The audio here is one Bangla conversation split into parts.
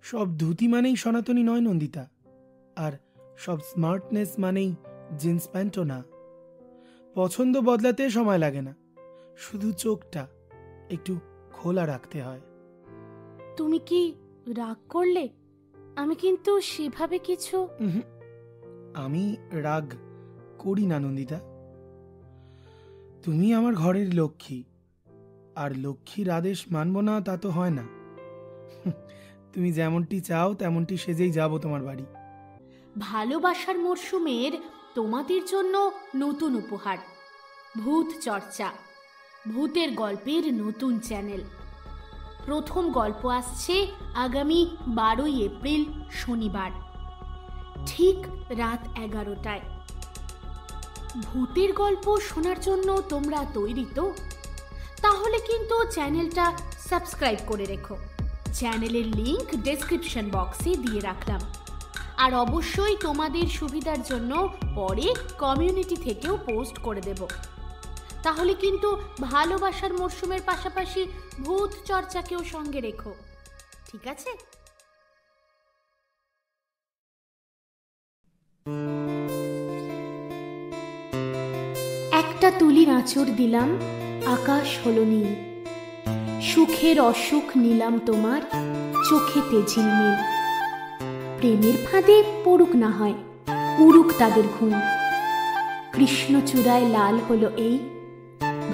সব ধুতি মানেই সনাতনী নয় নন্দিতা, আর সব স্মার্টনেস মানেই জিন্স প্যান্টও না। পছন্দ বদলাতে সময় লাগে না, শুধু চোখটা একটু খোলা রাখতে হয়। তুমি কি রাগ করলে? আমি কিন্তু সেভাবে কিছু। আমি রাগ করি না নন্দিতা। তুমি আমার ঘরের লক্ষ্মী, আর লক্ষ্মীর আদেশ মানব না তা তো হয় না। তুমি যেমনটি চাও তেমনটি সেজেই যাব তোমার বাড়ি। ভালোবাসার মরশুমের তোমাদের জন্য নতুন উপহার, ভূত চর্চা, ভূতের গল্পের নতুন চ্যানেল। প্রথম গল্প আসছে আগামী 12 এপ্রিল শনিবার, ঠিক রাত 11টায়। ভূতের গল্প শোনার জন্য তোমরা তৈরি তো? তাহলে কিন্তু চ্যানেলটা সাবস্ক্রাইব করে রেখো। চ্যানেলের লিংক ডেসক্রিপশন বক্সে দিয়ে রাখলাম। আর অবশ্যই তোমাদের সুবিধার জন্য পরে কমিউনিটি থেকেও পোস্ট করে দেব। তাহলে কিন্তু ভালোবাসার মরশুমের পাশাপাশি ভূত চর্চাকেও সঙ্গে রেখো, ঠিক আছে? একটা তুলির আঁচড় দিলাম, আকাশ হলো নীল। সুখের অসুখ নিলাম তোমার চোখেতে ঝিলমিল। প্রেমের ফাঁদে পড়ুক না হয়, উড়ুক তাদের ঘুম। কৃষ্ণচূড়ায় লাল হলো এই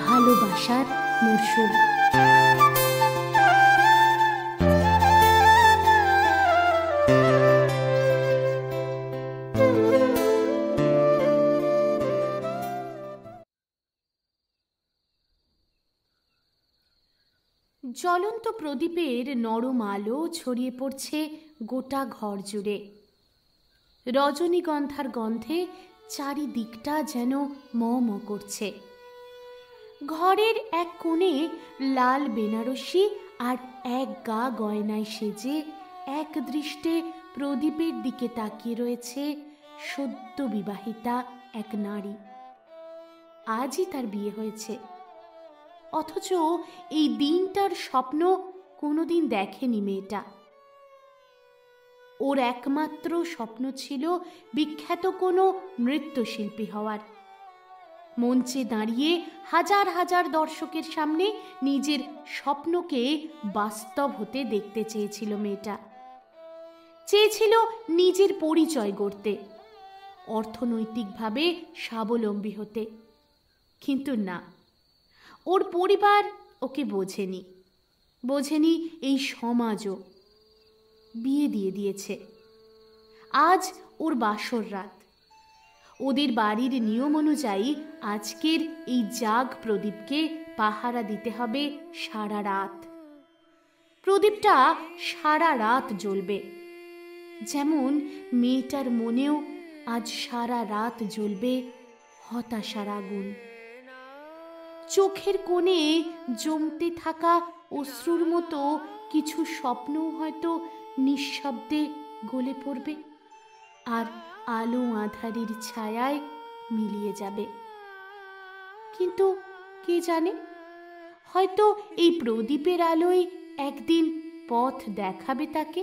ভালোবাসার মরশুম। জ্বলন্ত প্রদীপের নরম আলো ছড়িয়ে পড়ছে গোটা ঘর জুড়ে। রজনীগন্ধার গন্ধে চারিদিকটা যেন ম ম করছে। ঘরের এক কোণে লাল বেনারসি আর এক গা গয়নায় সেজে এক দৃষ্টে প্রদীপের দিকে তাকিয়ে রয়েছে সদ্য বিবাহিতা এক নারী। আজই তার বিয়ে হয়েছে, অথচ এই দিনটার স্বপ্ন কোনোদিন দেখেনি মেয়েটা। ওর একমাত্র স্বপ্ন ছিল বিখ্যাত কোনো নৃত্যশিল্পী হওয়ার। মঞ্চে দাঁড়িয়ে হাজার হাজার দর্শকের সামনে নিজের স্বপ্নকে বাস্তব হতে দেখতে চেয়েছিল মেয়েটা। চেয়েছিল নিজের পরিচয় গড়তে, অর্থনৈতিকভাবে স্বাবলম্বী হতে। কিন্তু না, ওর পরিবার ওকে বোঝেনি এই সমাজও। বিয়ে দিয়ে দিয়েছে। আজ ওর বাসর রাত। ওদের বাড়ির নিয়ম অনুযায়ী আজকের এই জাগ প্রদীপকে পাহারা দিতে হবে সারা রাত। প্রদীপটা সারা রাত জ্বলবে, যেমন মেয়েটার মনেও আজ সারা রাত জ্বলবে হতাশার আগুন। চোখের কোণে জমতে থাকা অশ্রুর মতো কিছু স্বপ্নও হয়তো নিঃশব্দে গলে পড়বে, আর আলো আঁধারির ছায়ায় মিলিয়ে যাবে। কিন্তু কে জানে, হয়তো এই প্রদীপের আলোয় একদিন পথ দেখাবে তাকে,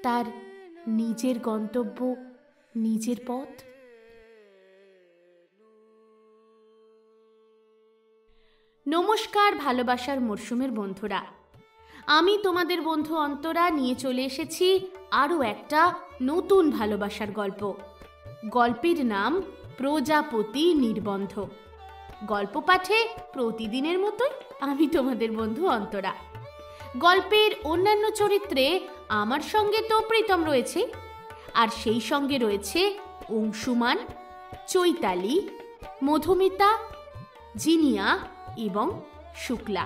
তার নিজের গন্তব্য, নিজের পথ। নমস্কার ভালোবাসার মরশুমের বন্ধুরা, আমি তোমাদের বন্ধু অন্তরা নিয়ে চলে এসেছি আরও একটা নতুন ভালোবাসার গল্প। গল্পের নাম প্রজাপতি নির্বন্ধ। গল্প পাঠে প্রতিদিনের মতোই আমি তোমাদের বন্ধু অন্তরা। গল্পের অন্যান্য চরিত্রে আমার সঙ্গে তো প্রীতম রয়েছে, আর সেই সঙ্গে রয়েছে অংশুমান, চৈতালি, মধুমিতা, জিনিয়া এবং শুক্লা।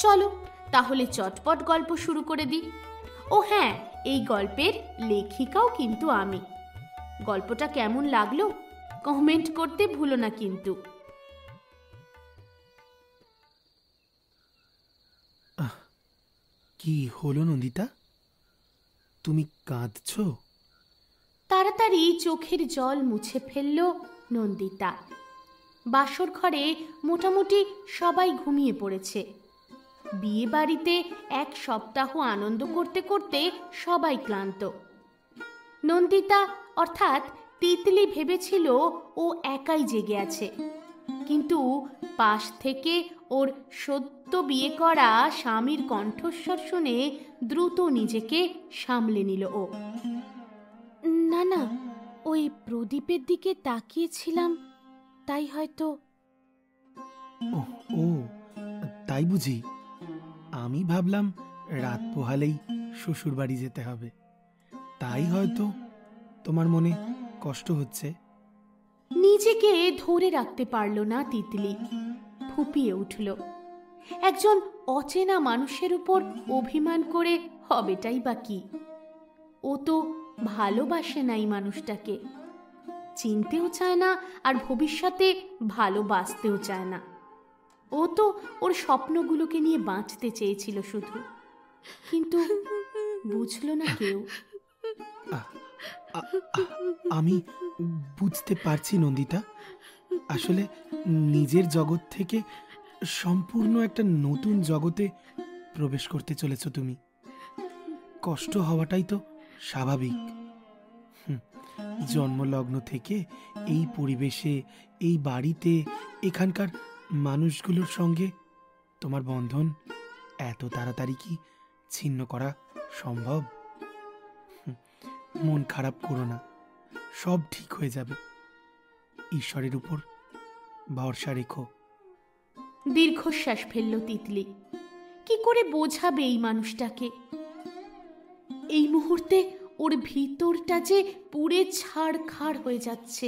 চলো তাহলে চটপট গল্প শুরু করে দিই। ও হ্যাঁ, এই গল্পের লেখিকাও কিন্তু আমি। গল্পটা কেমন লাগলো কমেন্ট করতে ভুলো না কিন্তু। কি হলো নন্দিতা, তুমি কাঁদছো? তাড়াতাড়ি চোখের জল মুছে ফেলল নন্দিতা। বাসর ঘরে মোটামুটি সবাই ঘুমিয়ে পড়েছে। বিয়ে বাড়িতে 1 সপ্তাহ আনন্দ করতে করতে সবাই ক্লান্ত। নন্দিতা অর্থাৎ তিতলি ভেবেছিল ও একাই জেগে আছে, কিন্তু পাশ থেকে ওর সদ্য বিয়ে করা স্বামীর কণ্ঠস্বর শুনে দ্রুত নিজেকে সামলে নিল ও। না না, ওই প্রদীপের দিকে তাকিয়েছিলাম, তাই হয়তো। ও, তাই বুঝি? আমি ভাবলাম রাত পোহালেই শ্বশুর বাড়ি যেতে হবে, তাই হয়তো তোমার মনে কষ্ট হচ্ছে। নিজেকে ধরে রাখতে পারল না তিতলি, ফুপিয়ে উঠল। একজন অচেনা মানুষের উপর অভিমান করে হবেটাই বা কি? ও তো ভালোবাসে না এই মানুষটাকে, চিনতেও চায় না, আর ভবিষ্যতে ভালোবাসতেও চায় না। ও তো ওর স্বপ্নগুলোকে নিয়ে বাঁচতে চেয়েছিল শুধু, কিন্তু বুঝলো না কেউ। আমি বুঝতে পারছি নন্দিতা, আসলে নিজের জগৎ থেকে সম্পূর্ণ একটা নতুন জগতে প্রবেশ করতে চলেছ তুমি। কষ্ট হওয়াটাই তো স্বাভাবিক। জন্মলগ্ন থেকে এই পরিবেশে, এই বাড়িতে, এখানকার মানুষগুলোর সঙ্গে তোমার বন্ধন এত তাড়াতাড়ি কি ছিন্ন করা সম্ভব? মন খারাপ করো না, সব ঠিক হয়ে যাবে। ঈশ্বরের উপর ভরসা রেখো। দীর্ঘশ্বাস ফেলল তিতলি। কি করে বোঝাবে এই মানুষটাকে? এই মুহূর্তে ওর ভিতরটা যে পুড়ে ছাড়খাড় হয়ে যাচ্ছে।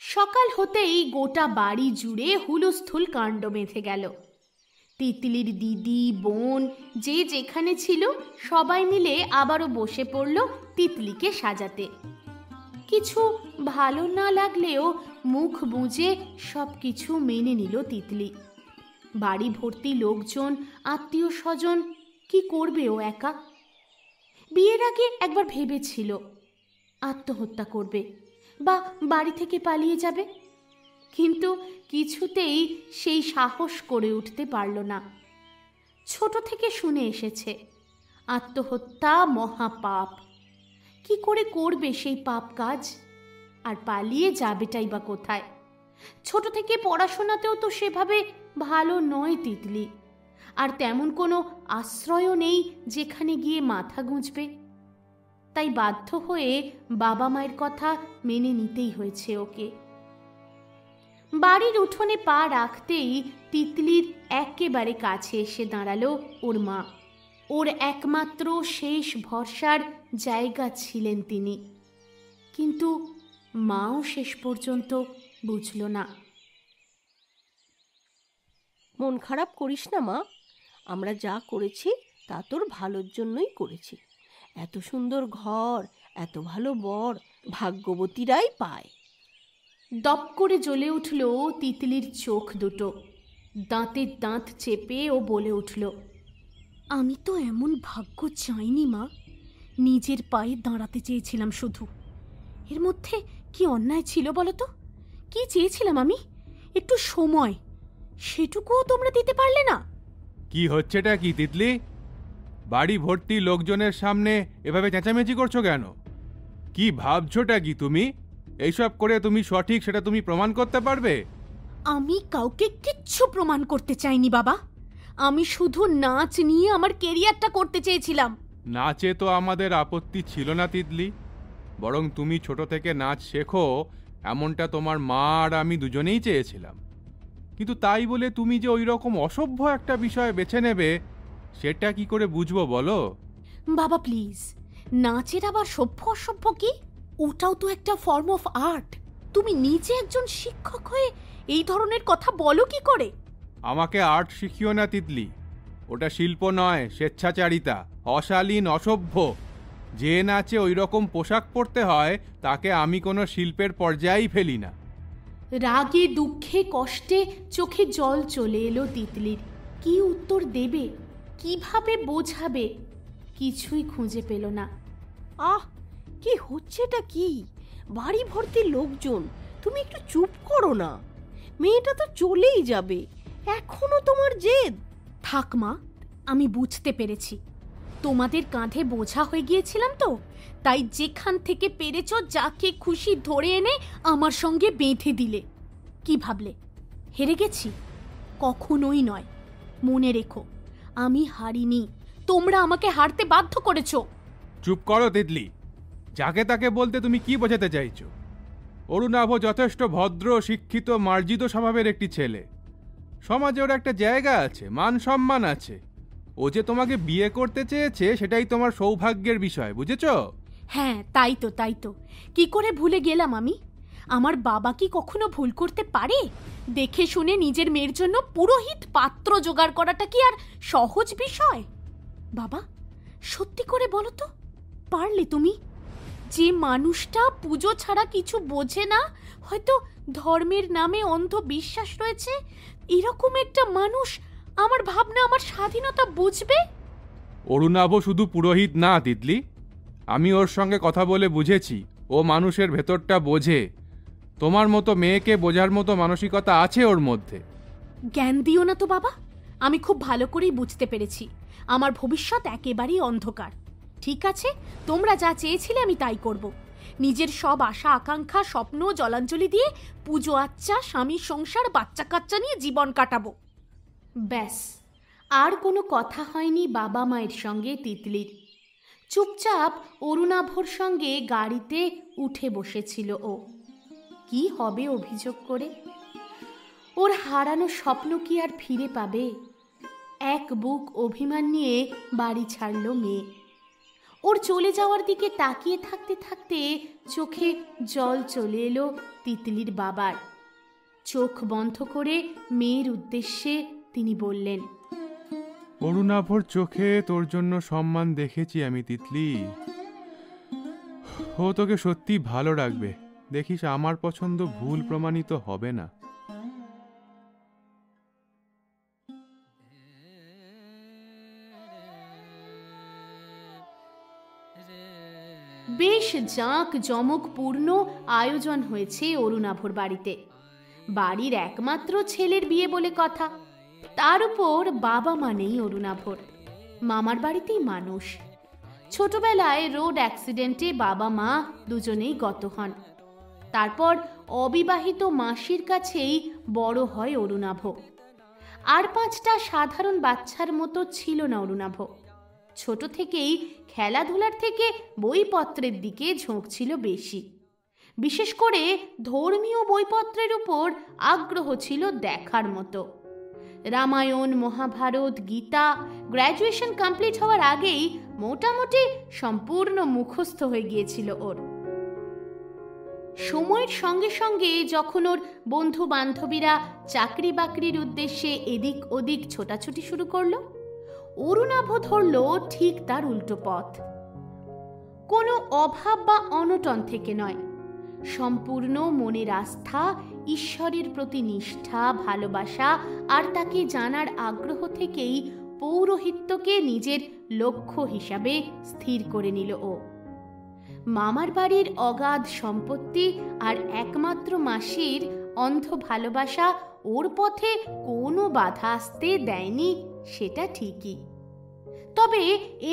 সকাল হতেই গোটা বাড়ি জুড়ে হুলস্থুল কাণ্ড বেঁধে গেল। তিতলির দিদি, বোন যে যেখানে ছিল সবাই মিলে আবারও বসে পড়ল তিতলিকে সাজাতে। কিছু ভালো না লাগলেও মুখ বুজে সবকিছু মেনে নিল তিতলি। বাড়ি ভর্তি লোকজন, আত্মীয় স্বজন, কি করবে ও একা? বিয়ের আগে একবার ভেবেছিল আত্মহত্যা করবে বা বাড়ি থেকে পালিয়ে যাবে, কিন্তু কিছুতেই সেই সাহস করে উঠতে পারল না। ছোট থেকে শুনে এসেছে আত্মহত্যা মহাপাপ। কি করে করবে সেই পাপ কাজ? আর পালিয়ে যাবেটাই বা কোথায়? ছোট থেকে পড়াশোনাতেও তো সেভাবে ভালো নয় তিতলি, আর তেমন কোনো আশ্রয়ও নেই যেখানে গিয়ে মাথা গুঁজবে। তাই বাধ্য হয়ে বাবা মায়ের কথা মেনে নিতেই হয়েছে ওকে। বাড়ির উঠোনে পা রাখতেই তিতলির একেবারে কাছে এসে দাঁড়ালো ওর মা। ওর একমাত্র শেষ ভরসার জায়গা ছিলেন তিনি, কিন্তু মাও শেষ পর্যন্ত বুঝল না। মন খারাপ করিস না মা, আমরা যা করেছি তা তোর ভালোর জন্যই করেছি। এত সুন্দর ঘর, এত ভালো বর ভাগ্যবতীরাই পায়। দপ করে জ্বলে উঠল তিতলির চোখ দুটো। দাঁতে দাঁত চেপে ও বলে উঠল, আমি তো এমন ভাগ্য চাইনি মা, নিজের পায়ে দাঁড়াতে চেয়েছিলাম শুধু। এর মধ্যে কি অন্যায় ছিল বলো তো? কি চেয়েছিলাম আমি? একটু সময়, সেটুকুও তোমরা দিতে পারলে না। কি হচ্ছেটা কি তিতলি? বাড়ি ভর্তি লোকজনের সামনে এভাবে চেঁচামেচি করছো কেন? কি ভাবছোটা কি তুমি? এইসব করে তুমি সঠিক সেটা তুমি প্রমাণ করতে পারবে? আমি কাউকে কিচ্ছু প্রমাণ করতে চাইনি বাবা, আমি শুধু নাচ নিয়ে আমার কেরিয়ারটা করতে চেয়েছিলাম। নাচে তো আমাদের আপত্তি ছিল না তিতলি, বরং তুমি ছোট থেকে নাচ শেখো এমনটা তোমার মা আর আমি দুজনেই চেয়েছিলাম। কিন্তু তাই বলে তুমি যে ওই রকম অসভ্য একটা বিষয় বেছে নেবে, সেটা কি করে বুঝবো বলো? বাবা প্লিজ, নাচের আবার সভ্য অসভ্য কি? ওটাও তো একটা ফর্ম অফ আর্ট। তুমি নিজে একজন শিক্ষক হয়ে এই ধরনের কথা বলো কি করে? আমাকে আর্ট শিখিও না তিতলি, ওটা শিল্প নয়, স্বেচ্ছাচারিতা, অশালীন, অসভ্য। যে নাচে ওই রকম পোশাক পরতে হয় তাকে আমি কোনো শিল্পের পর্যায়েই ফেলি না। রাগে, দুঃখে, কষ্টে চোখে জল চলে এলো তিতলির। কি উত্তর দেবে, কিভাবে বোঝাবে, কিছুই খুঁজে পেল না। আহ, কি হচ্ছেটা কি? বাড়ি ভর্তি লোকজন, তুমি একটু চুপ করো না। মেয়েটা তো চলেই যাবে, এখনো তোমার জেদ? থাক মা, আমি বুঝতে পেরেছি। তোমাদের কাঁধে বোঝা হয়ে গিয়েছিলাম তো, তাই যেখান থেকে পেরেছ যাকে খুশি ধরে এনে আমার সঙ্গে বেঁধে দিলে। কি ভাবলে হেরে গেছি? কখনোই নয়। মনে রেখো, আমি হারিনি, তোমরা আমাকে হারতে বাধ্য করেছো। চুপ করো তিতলি, যাকে তাকে বলতে তুমি কি বোঝাতে চাইছো? অরুণাভ যথেষ্ট ভদ্র, শিক্ষিত, মার্জিত স্বভাবের একটি ছেলে। সমাজে ওর একটা জায়গা আছে, মান সম্মান আছে। ও যে তোমাকে বিয়ে করতে চেয়েছে সেটাই তোমার সৌভাগ্যের বিষয়, বুঝেছো? হ্যাঁ, তাই তো। কি করে ভুলে গেলাম আমি? আমার বাবা কি কখনো ভুল করতে পারে? দেখে শুনে নিজের মেয়ের জন্য পুরোহিত পাত্র জোগাড় করাটা কি আর সহজ বিষয়? বাবা, সত্যি করে বলো তো, পারলে তুমি? যে মানুষটা পুজো ছাড়া কিছু বোঝে না, হয়তো ধর্মের নামে অন্ধ বিশ্বাস রয়েছে, এরকম একটা মানুষ আমার ভাবনা, আমার স্বাধীনতা বুঝবে? অরুণাভ শুধু পুরোহিত না তিতলি, আমি ওর সঙ্গে কথা বলে বুঝেছি ও মানুষের ভেতরটা বোঝে। তোমার মতো মেয়েকে বোঝার মতো মানসিকতা আছে ওর মধ্যে। জ্ঞান দিও না তো বাবা, আমি খুব ভালো করেই বুঝতে পেরেছি আমার ভবিষ্যৎ একেবারেই অন্ধকার। ঠিক আছে, তোমরা যা চেয়েছিলে আমি তাই করব। নিজের সব আশা আকাঙ্ক্ষা স্বপ্ন জলাঞ্জলি দিয়ে পুজো আচ্চা, স্বামী সংসার, বাচ্চা কাচ্চা নিয়ে জীবন কাটাবো। ব্যাস, আর কোনো কথা হয়নি বাবা মায়ের সঙ্গে তিতলির। চুপচাপ অরুণাভর সঙ্গে গাড়িতে উঠে বসেছিল ও। কি হবে অভিযোগ করে? ওর হারানো স্বপ্ন কি আর ফিরে পাবে? এক বুক অভিমান নিয়ে বাড়ি ছাড়ল মেয়ে। ওর চলে যাওয়ার দিকে তাকিয়ে থাকতে থাকতে চোখে জল চলে এলো তিতলির বাবার। চোখ বন্ধ করে মেয়ের উদ্দেশ্যে তিনি বললেন, অরুণাভর চোখে তোর জন্য সম্মান দেখেছি আমি তিতলি। ও তোকে সত্যি ভালো রাখবে, দেখিস আমার পছন্দ ভুল প্রমাণিত হবে না। বেশ জাঁক জমকপূর্ণ আয়োজন হয়েছে অরুণাভর বাড়িতে। বাড়ির একমাত্র ছেলের বিয়ে বলে কথা, তার উপর বাবা মা নেই অরুণাভর, মামার বাড়িতেই মানুষ। ছোটবেলায় রোড অ্যাক্সিডেন্টে বাবা মা দুজনেই গত হন। তারপর অবিবাহিত মাসির কাছেই বড় হয় অরুণাভ। আর 5টা সাধারণ বাচ্চার মতো ছিল না অরুণাভ। ছোট থেকেই খেলাধুলার থেকে বইপত্রের দিকে ঝোঁক ছিল বেশি। বিশেষ করে ধর্মীয় বইপত্রের উপর আগ্রহ ছিল দেখার মতো। রামায়ণ, মহাভারত, গীতা গ্র্যাজুয়েশন কমপ্লিট হওয়ার আগেই মোটামুটি সম্পূর্ণ মুখস্থ হয়ে গিয়েছিল ওর। সময়ের সঙ্গে সঙ্গে যখন ওর বন্ধু বান্ধবীরা চাকরি বাকরির উদ্দেশ্যে এদিক ওদিক ছোটাছুটি শুরু করলো, অরুণাভ ধরল ঠিক তার উল্টো পথ। কোনো অভাব বা অনটন থেকে নয়, সম্পূর্ণ মনের আস্থা, ঈশ্বরের প্রতি নিষ্ঠা, ভালোবাসা আর তাকে জানার আগ্রহ থেকেই পৌরোহিত্যকে নিজের লক্ষ্য হিসাবে স্থির করে নিল ও। মামার বাড়ির অগাধ সম্পত্তি আর একমাত্র মাসির অন্ধ ভালোবাসা ওর পথে কোনো বাধা আসতে দেয়নি, সেটা ঠিকই। তবে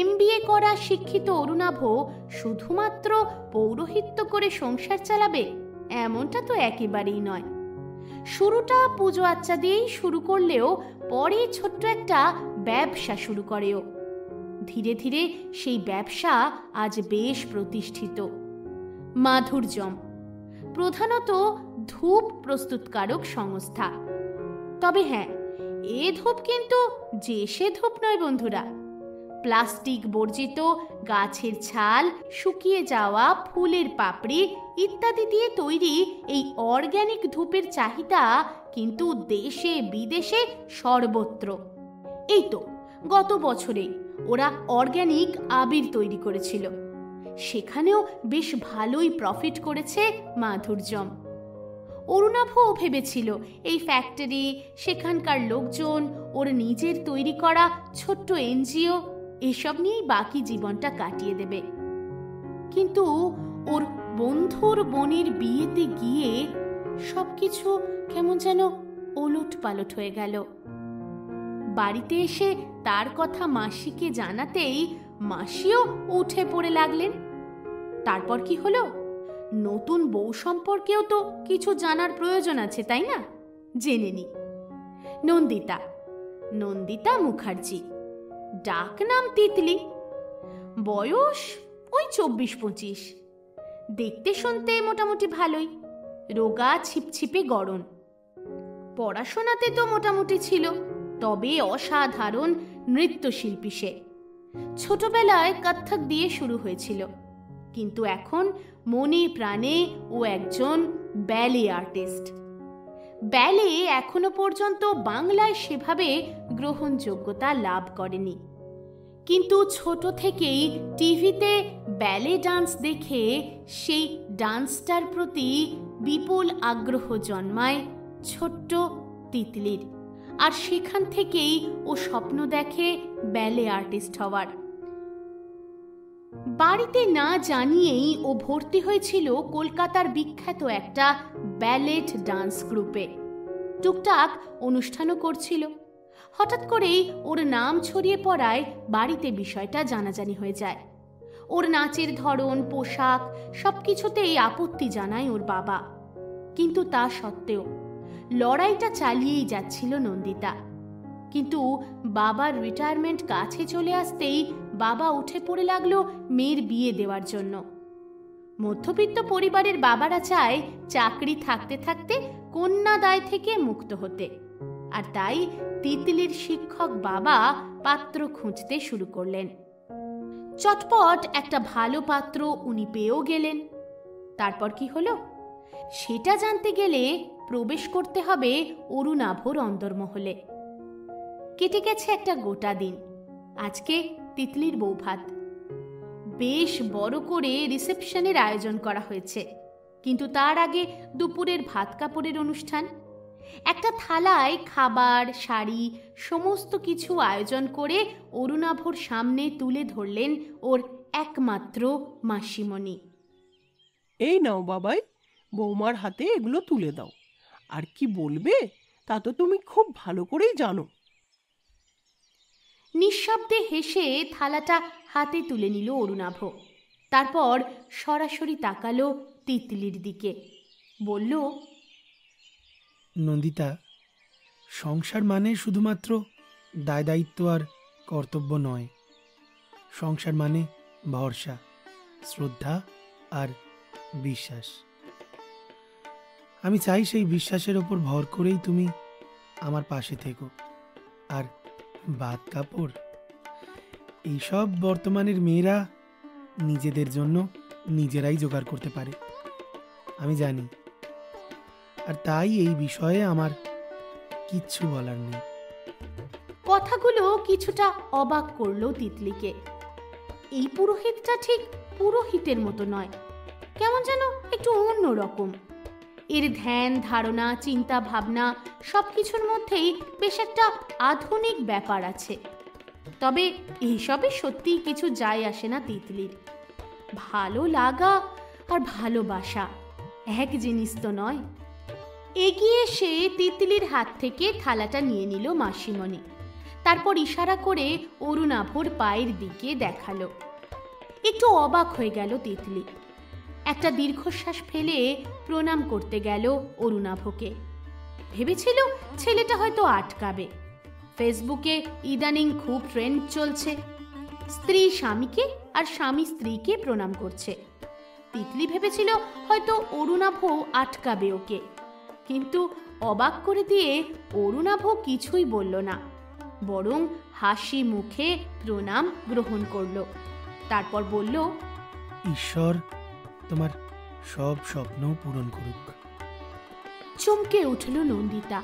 MBA করা শিক্ষিত অরুণাভ শুধুমাত্র পৌরোহিত্য করে সংসার চালাবে এমনটা তো একেবারেই নয়। শুরুটা পুজো আচ্চা দিয়েই শুরু করলেও পরে ছোট্ট একটা ব্যবসা শুরু করেও। ধীরে ধীরে সেই ব্যবসা আজ বেশ প্রতিষ্ঠিত। মাধুর্যম প্রধানত ধূপ প্রস্তুতকারক সংস্থা। তবে হ্যাঁ, এ ধূপ কিন্তু যে সে ধূপ নয় বন্ধুরা। প্লাস্টিক বর্জিত গাছের ছাল, শুকিয়ে যাওয়া ফুলের পাপড়ি ইত্যাদি দিয়ে তৈরি এই অর্গ্যানিক ধূপের চাহিদা কিন্তু দেশে বিদেশে সর্বত্র। এই তো গত বছরেই ওরা অর্গ্যানিক আবির তৈরি করেছিল, সেখানেও বেশ ভালোই প্রফিট করেছে মাধুর্যম। অরুণাভও ভেবেছিল এই ফ্যাক্টরি, সেখানকার লোকজন, ওর নিজের তৈরি করা ছোট্ট NGO এসব নিয়েই বাকি জীবনটা কাটিয়ে দেবে। কিন্তু ওর বন্ধুর বোনের বিয়েতে গিয়ে সবকিছু কেমন যেন ওলট পালট হয়ে গেল। বাড়িতে এসে তার কথা মাসিকে জানাতেই মাসিও উঠে পড়ে লাগলেন। তারপর কি হলো? নতুন বউ সম্পর্কেও তো কিছু জানার প্রয়োজন আছে, তাই না? জেনে নি। নন্দিতা মুখার্জি, ডাক নাম তিতলি, বয়স ওই 24-25, দেখতে শুনতে মোটামুটি ভালোই, রোগা ছিপছিপে গড়ন, পড়াশোনাতে তো মোটামুটি ছিল, তবে অসাধারণ নৃত্যশিল্পী সে। ছোটবেলায় কত্থক দিয়ে শুরু হয়েছিল, কিন্তু এখন মনে প্রাণে ও একজন ব্যালে আর্টিস্ট। ব্যালে এখনো পর্যন্ত বাংলায় সেভাবে গ্রহণযোগ্যতা লাভ করেনি, কিন্তু ছোট থেকেই টিভিতে ব্যালে ডান্স দেখে সেই ডান্সটার প্রতি বিপুল আগ্রহ জন্মায় ছোট্ট তিতলির, আর সেখান থেকেই ও স্বপ্ন দেখে ব্যালে আর্টিস্ট হওয়ার। বাড়িতে না জানিয়েই ও ভর্তি হয়েছিল কলকাতার বিখ্যাত একটা ব্যালেট ডান্স গ্রুপে। টুকটাক অনুষ্ঠানও করছিল। হঠাৎ করেই ওর নাম ছড়িয়ে পড়ায় বাড়িতে বিষয়টা জানাজানি হয়ে যায়। ওর নাচের ধরন, পোশাক সবকিছুতেই আপত্তি জানায় ওর বাবা, কিন্তু তা সত্ত্বেও লড়াইটা চালিয়েই যাচ্ছিল নন্দিতা। কিন্তু বাবার রিটায়ারমেন্ট কাছে চলে আসতেই বাবা উঠে পড়ে লাগলো মেয়ের বিয়ে দেওয়ার জন্য। মধ্যবিত্ত পরিবারের বাবারা চায় চাকরি থাকতে থাকতে কন্যা দায় থেকে মুক্ত হতে, আর তাই তিতলির শিক্ষক বাবা পাত্র খুঁজতে শুরু করলেন। চটপট একটা ভালো পাত্র উনি পেয়েও গেলেন। তারপর কি হলো সেটা জানতে গেলে প্রবেশ করতে হবে অরুণাভর অন্দরমহলে। কেটে গেছে একটা গোটা দিন। আজকে তিতলির বৌভাত, বেশ বড় করে রিসেপশনের আয়োজন করা হয়েছে, কিন্তু তার আগে দুপুরের ভাত কাপড়ের অনুষ্ঠান। একটা থালায় খাবার, শাড়ি সমস্ত কিছু আয়োজন করে অরুণাভর সামনে তুলে ধরলেন ওর একমাত্র মাসিমণি। এই নাও বাবাই, বৌমার হাতে এগুলো তুলে দাও। আর কি বলবে তা তো তুমি খুব ভালো করেই জানো। নিঃশব্দে হেসে থালাটা হাতে তুলে নিল অরুণাভ। তারপর সরাসরি তাকালো তিতলির দিকে, বলল, নন্দিতা, সংসার মানে শুধুমাত্র দায় দায়িত্ব আর কর্তব্য নয়। সংসার মানে ভরসা, শ্রদ্ধা আর বিশ্বাস। আমি চাই সেই বিশ্বাসের ওপর ভর করেই তুমি আমার পাশে থেকো। আর ভাত কাপড় এইসব বর্তমানের মেয়েরা নিজেদের জন্য নিজেরাই জোগাড় করতে পারে, আমি জানি। আর তাই এই বিষয়ে আমার কিচ্ছু বলার নেই। কথাগুলো কিছুটা অবাক করলো তিতলিকে। এই পুরোহিতটা ঠিক পুরোহিতের মতো নয়, কেমন যেন একটু অন্যরকম। এর ধ্যান ধারণা, চিন্তা ভাবনা সবকিছুর মধ্যেই বেশ একটা আধুনিক ব্যাপার আছে। তবে এইসবে সত্যিই কিছু যায় আসে না তিতলির। ভালো লাগা আর ভালোবাসা এক জিনিস তো নয়। এগিয়ে এসে তিতলির হাত থেকে থালাটা নিয়ে নিল মাসিমণি। তারপর ইশারা করে অরুণাভর পায়ের দিকে দেখালো। একটু অবাক হয়ে গেল তিতলি। একটা দীর্ঘশ্বাস ফেলে প্রণাম করতে গেল অরুণাভকে। ভেবেছিল ছেলেটা হয়তো আটকাবে। ফেসবুকে ইদানিং খুব ট্রেন্ড চলছে, স্ত্রী স্বামীকে আর স্বামী স্ত্রীকে প্রণাম করছে। তিতলি ভেবেছিল হয়তো অরুণাভ আটকাবে ওকে, কিন্তু অবাক করে দিয়ে অরুণাভ কিছুই বলল না, বরং হাসি মুখে প্রণাম গ্রহণ করল। তারপর বলল, ঈশ্বর তোমার সব স্বপ্ন পূরণ করুক। চমকে উঠল নন্দিতা।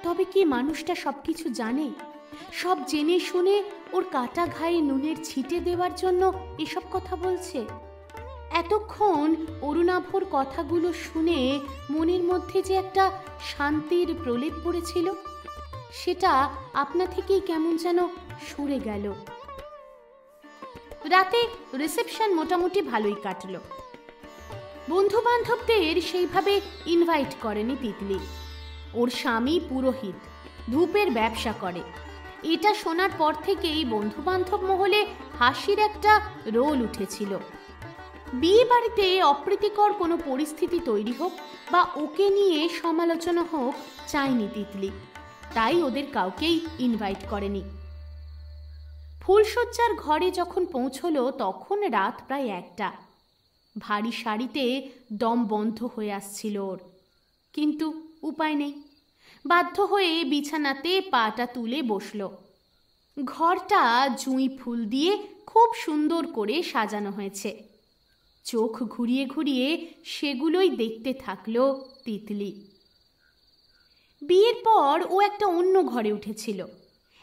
তবে কি মানুষটা সবকিছু জানে? সব জেনে শুনে ওর কাটা ঘায়ে নুনের ছিটে দেওয়ার জন্য এসব কথা বলছে? এতক্ষণ অরুণাভর কথাগুলো শুনে মনের মধ্যে যে একটা শান্তির প্রলেপ পড়েছিল, সেটা আপনা থেকেই কেমন যেন সরে গেল। রাতে রিসেপশন মোটামুটি ভালোই কাটলো। বন্ধু বান্ধবদের সেইভাবে ইনভাইট করেনি তিতলি। ওর স্বামী পুরোহিত, ধূপের ব্যবসা করে। এটা শোনার পর থেকেই বন্ধু বান্ধব মহলে হাসির একটা রোল উঠেছিল। বিয়ে বাড়িতে অপ্রীতিকর কোনো পরিস্থিতি তৈরি হোক বা ওকে নিয়ে সমালোচনা হোক চায়নি তিতলি, তাই ওদের কাউকেই ইনভাইট করেনি। ফুলশয্যার ঘরে যখন পৌঁছলো তখন রাত প্রায় 1টা। ভারী শাড়িতে দম বন্ধ হয়ে আসছিল ওর, কিন্তু উপায় নেই। বাধ্য হয়ে বিছানাতে পাটা তুলে বসল। ঘরটা জুঁই ফুল দিয়ে খুব সুন্দর করে সাজানো হয়েছে। চোখ ঘুরিয়ে ঘুরিয়ে সেগুলোই দেখতে থাকলো তিতলি। বিয়ের পর ও একটা অন্য ঘরে উঠেছিল।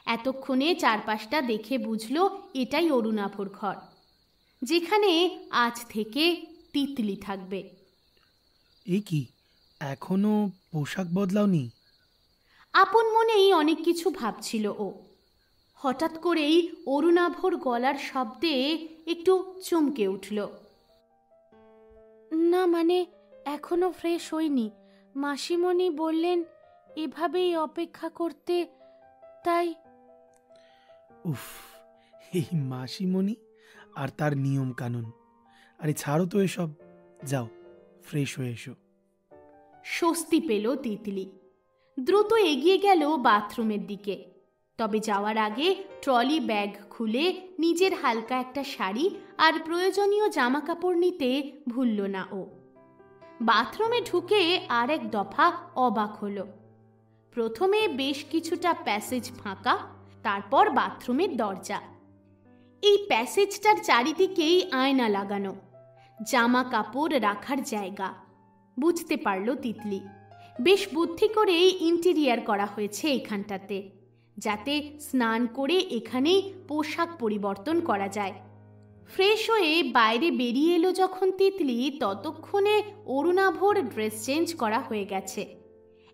এতক্ষণে চারপাশটা দেখে বুঝলো এটাই অরুণাভর ঘর, যেখানে আজ থেকে তিতলি থাকবে। এ কি, এখনো পোশাক বদলাওনি? আপন মনেই অনেক কিছু ভাবছিল ও। হঠাৎ করেই অরুণাভর গলার শব্দে একটু চমকে উঠল। না মানে এখনো ফ্রেশ হইনি, মাসিমণি বললেন এভাবেই অপেক্ষা করতে, তাই। উফ, এই মাসিমণি আর তার নিয়ম কানুন। আরে ছাড়ো তো এসব, যাও ফ্রেশ হয়ে এসো। স্বস্তি পেল তিতলি। দ্রুত এগিয়ে গেল বাথরুমের দিকে। তবে যাওয়ার আগে ট্রলি ব্যাগ খুলে নিজের হালকা একটা শাড়ি আর প্রয়োজনীয় জামা কাপড় নিতে ভুলল না ও। বাথরুমে ঢুকে আর এক দফা অবাক হলো। প্রথমে বেশ কিছুটা প্যাসেজ ফাঁকা, তারপর বাথরুমের দরজা। এই প্যাসেজটার চারিদিকেই আয়না লাগানো, জামা কাপড় রাখার জায়গা। বুঝতে পারল তিতলি, বেশ বুদ্ধি করে ইন্টেরিয়ার করা হয়েছে এখানটাতে, যাতে স্নান করে এখানেই পোশাক পরিবর্তন করা যায়। ফ্রেশ হয়ে বাইরে বেরিয়ে এলো যখন তিতলি, ততক্ষণে অরুণাভর ড্রেস চেঞ্জ করা হয়ে গেছে।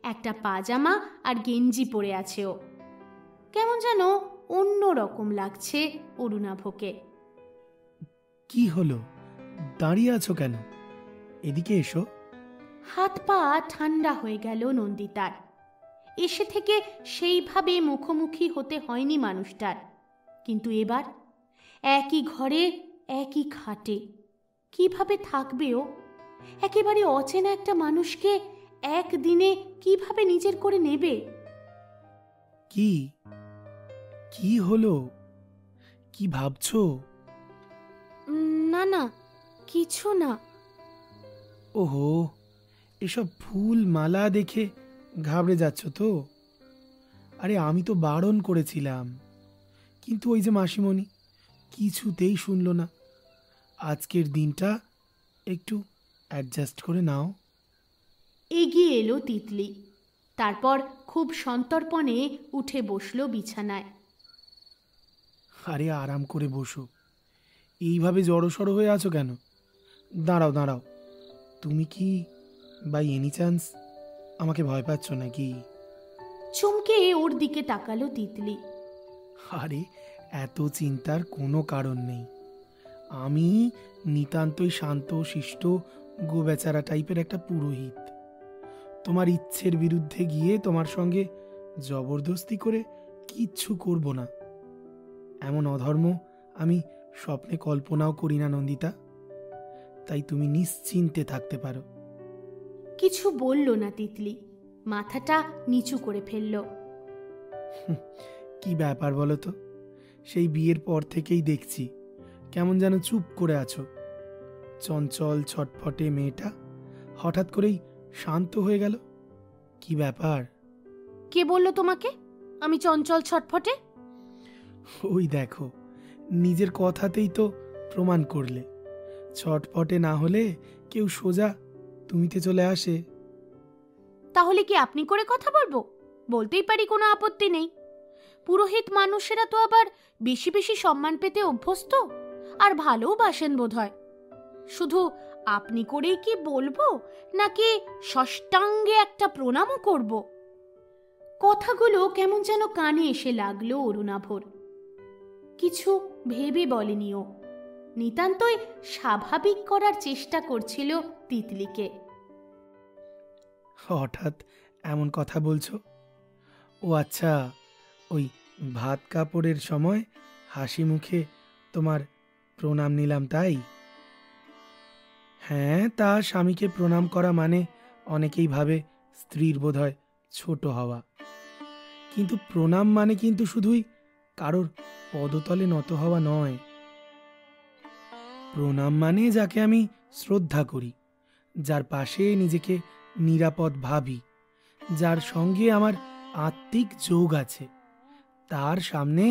একটা পাজামা আর গেঞ্জি পরে আছে ও। কেমন যেন অন্য রকম লাগছে অরুণাভকে। কি হলো, দাঁড়িয়ে আছো কেন? এদিকে এসো। হাত পা ঠান্ডা হয়ে গেল নন্দিতার। এসে থেকে সেইভাবে মুখোমুখি হতে হয়নি মানুষটার, কিন্তু এবার একই ঘরে একই খাটে কিভাবে থাকবে ও? একেবারে অচেনা একটা মানুষকে একদিনে কিভাবে নিজের করে নেবে? কি কি হলো, কি ভাবছো? না না, কিছু না। ওহো, এসব ফুল মালা দেখে ঘাবড়ে যাচ্ছ তো? আরে আমি তো বারণ করেছিলাম, কিন্তু ওই যে মাসিমণি কিছুতেই শুনলো না। আজকের দিনটা একটু অ্যাডজাস্ট করে নাও। এগিয়ে এলো তিতলি, তারপর খুব সন্তর্পণে উঠে বসলো বিছানায়। আরে আরাম করে বসো, এইভাবে জড়সড় হয়ে আছো কেন? দাঁড়াও দাঁড়াও, তুমি কি বাই এনি চান্স আমাকে ভয় পাচ্ছ নাকি? চমকে ওর দিকে তাকালো তিতলি। আরে এত চিন্তার কোনো কারণ নেই। আমি নিতান্তই শান্ত শিষ্ট গোবেচারা টাইপের একটা পুরোহিত। তোমার ইচ্ছের বিরুদ্ধে গিয়ে তোমার সঙ্গে জবরদস্তি করে কিচ্ছু করব না, এমন অধর্ম আমি স্বপ্নে কল্পনাও করি না নন্দিতা। তাই তুমি নিশ্চিন্তে থাকতে পারো। কিছু বলল না তিতলি, মাথাটা নিচু করে ফেলল। কি ব্যাপার বলো তো, সেই বিয়ের পর থেকেই দেখছি কেমন যেন চুপ করে আছো। চঞ্চল ছটফটে মেয়েটা হঠাৎ করেই শান্ত হয়ে গেল, কি ব্যাপার? কে বলল তোমাকে আমি চঞ্চল ছটফটে? ওই দেখো, নিজের কথাতেই তো প্রমাণ করলে। ছটফটে না হলে কেউ সোজা তুমিতে চলে আসে। তাহলে কি আপনি করে কথা বলবো? বলতেই পারি, কোনো আপত্তি নেই। পুরোহিত মানুষেরা তো আবার বেশি বেশি সম্মান পেতে অভ্যস্ত, আর ভালোবাসেন বোধহয়। শুধু আপনি করেই কি বলবো, নাকি ষষ্ঠাঙ্গে একটা প্রণামও করব? কথাগুলো কেমন যেন কানে এসে লাগলো অরুণাভর। কিছু ভেবে বলেনি ও, নিতান্তই স্বাভাবিক করার চেষ্টা করছিল তিতলিকে। হঠাৎ এমন কথা বলছো? ও আচ্ছা, ওই ভাত কাপড়ের সময় হাসি মুখে তোমার প্রণাম নিলাম তাই? হ্যাঁ, তা স্বামীকে প্রণাম করা মানে অনেকেই ভাবে স্ত্রীর বোধহয় ছোট হওয়া, কিন্তু প্রণাম মানে কিন্তু শুধুই কারোর পদতলে নত হওয়া নয়। প্রণাম মানে যাকে আমি শ্রদ্ধা করি, যার পাশে নিজেকে নিরাপদ ভাবি, যার সঙ্গে আমার আত্মিক যোগ আছে, তার সামনে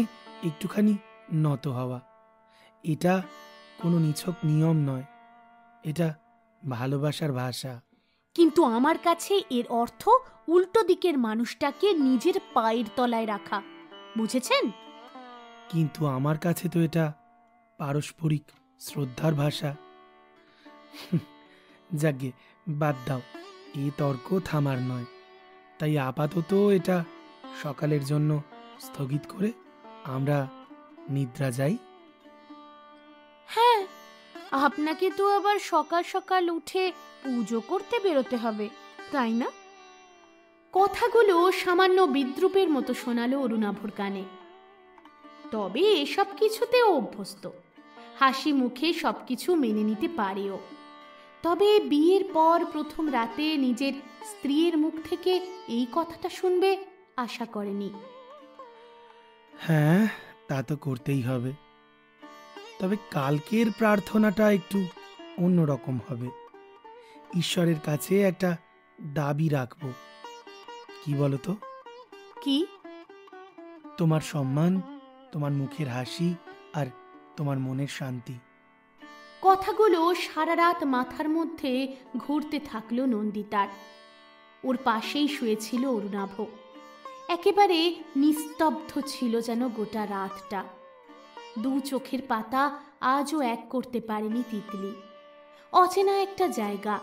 একটুখানি নত হওয়া। এটা কোনো নিছক নিয়ম নয়, এটা ভালোবাসার ভাষা। কিন্তু আমার কাছে এর অর্থ উল্টো দিকের মানুষটাকে নিজের পায়ের তলায় রাখা, বুঝেছেন? কিন্তু আমার কাছে তো এটা পারস্পরিক শ্রদ্ধার ভাষা। যাগে, বাদ দাও, এই তর্ক থামার নয়। তাই আপাতত এটা সকালের জন্য স্থগিত করে আমরা নিদ্রা যাই। হ্যাঁ, আপনাকে তো আবার সকাল সকাল উঠে পুজো করতে বেরোতে হবে, তাই না? কথাগুলো সামান্য বিদ্রূপের মতো শোনালো অরুণাভর কানে। তবে এসব কিছুতেও অভ্যস্ত, হাসি মুখে সবকিছু মেনে নিতে পারেও। তবে বিয়ের পর প্রথম রাতে নিজের স্ত্রীর মুখ থেকে এই কথাটা শুনবে আশা করেনি। হ্যাঁ, তা তো করতেই হবে। তবে কালকের প্রার্থনাটা একটু অন্যরকম হবে। ঈশ্বরের কাছে একটা দাবি রাখব। কি বলো তো? কি? তোমার সম্মান, তোমার মুখের হাসি আর তোমার মনের শান্তি। কথাগুলো সারা রাত মাথার মধ্যে ঘুরতে থাকলো নন্দিতার। ওর পাশেই শুয়েছিল অরুণাভ। একেবারে নিস্তব্ধ ছিল যেন গোটা রাতটা। দু চোখের পাতা আজও এক করতে পারেনি তিতলি। অচেনা একটা জায়গা,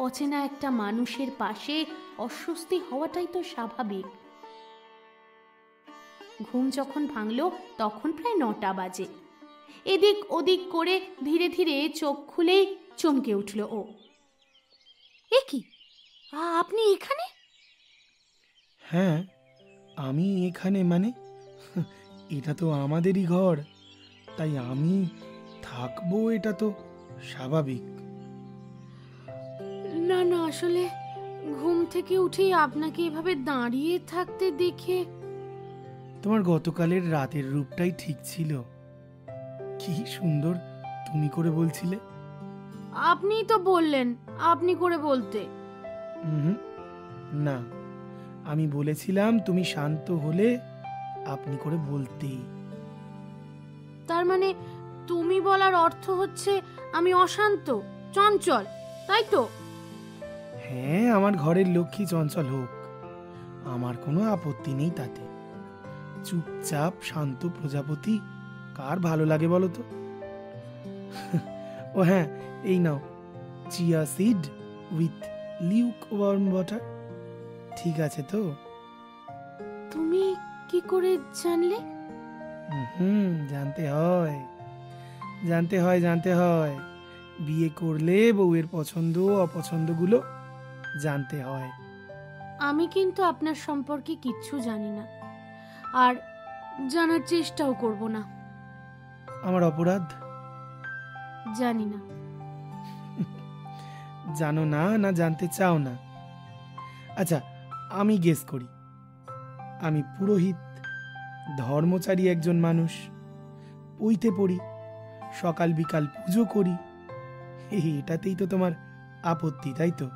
অচেনা একটা মানুষের পাশে অস্বস্তি হওয়াটাই তো স্বাভাবিক। ঘুম যখন ভাঙল তখন প্রায় 9টা বাজে। এদিক ওদিক করে ধীরে ধীরে চোখ খুলেই চমকে উঠল ও। এ কি, আপনি এখানে? হ্যাঁ, আমি এখানে মানে এটা তো আমাদেরই ঘর, তাই আমি থাকবো, এটা তো স্বাভাবিক। না না, আসলে ঘুম থেকে উঠেই আপনাকে এভাবে দাঁড়িয়ে থাকতে দেখে। তোমার গতকালের রাতের রূপটাই ঠিক ছিল। কি সুন্দর তুমি করে বলছিলে। আপনিই তো বললেন আপনি করে বলতে। না, আমি বলেছিলাম তুমি শান্ত হলে আপনি করে বলতে। তার মানে তুমি বলার অর্থ হচ্ছে আমি অশান্ত, চঞ্চল, তাই তো? হ্যাঁ, আমার ঘরের লক্ষ্মী চঞ্চল হোক, আমার কোনো আপত্তি নেই তাতে। চুপচাপ শান্ত প্রজাপতি কার ভালো লাগে বলো তো? ও হ্যাঁ, এই নাও, chia seed with lukewarm water. ঠিক আছে তো? তুমি কি করে জানলে? জানতে হয়, জানতে হয়, জানতে হয়। বিয়ে করলে বউয়ের পছন্দ অপছন্দগুলো জানতে হয়। আমি কিন্তু আপনার সম্পর্কে কিচ্ছু জানি না, আর জানার চেষ্টাও করব না। আমার অপরাধ? জানি না। জানো না, না জানতে চাও না? আচ্ছা, আমি গেস করি। আমি পুরোহিত, ধর্মচারী একজন মানুষ, পইতে পড়ি, সকাল বিকাল পুজো করি। এটাতেই তো তোমার আপত্তি, তাই তো?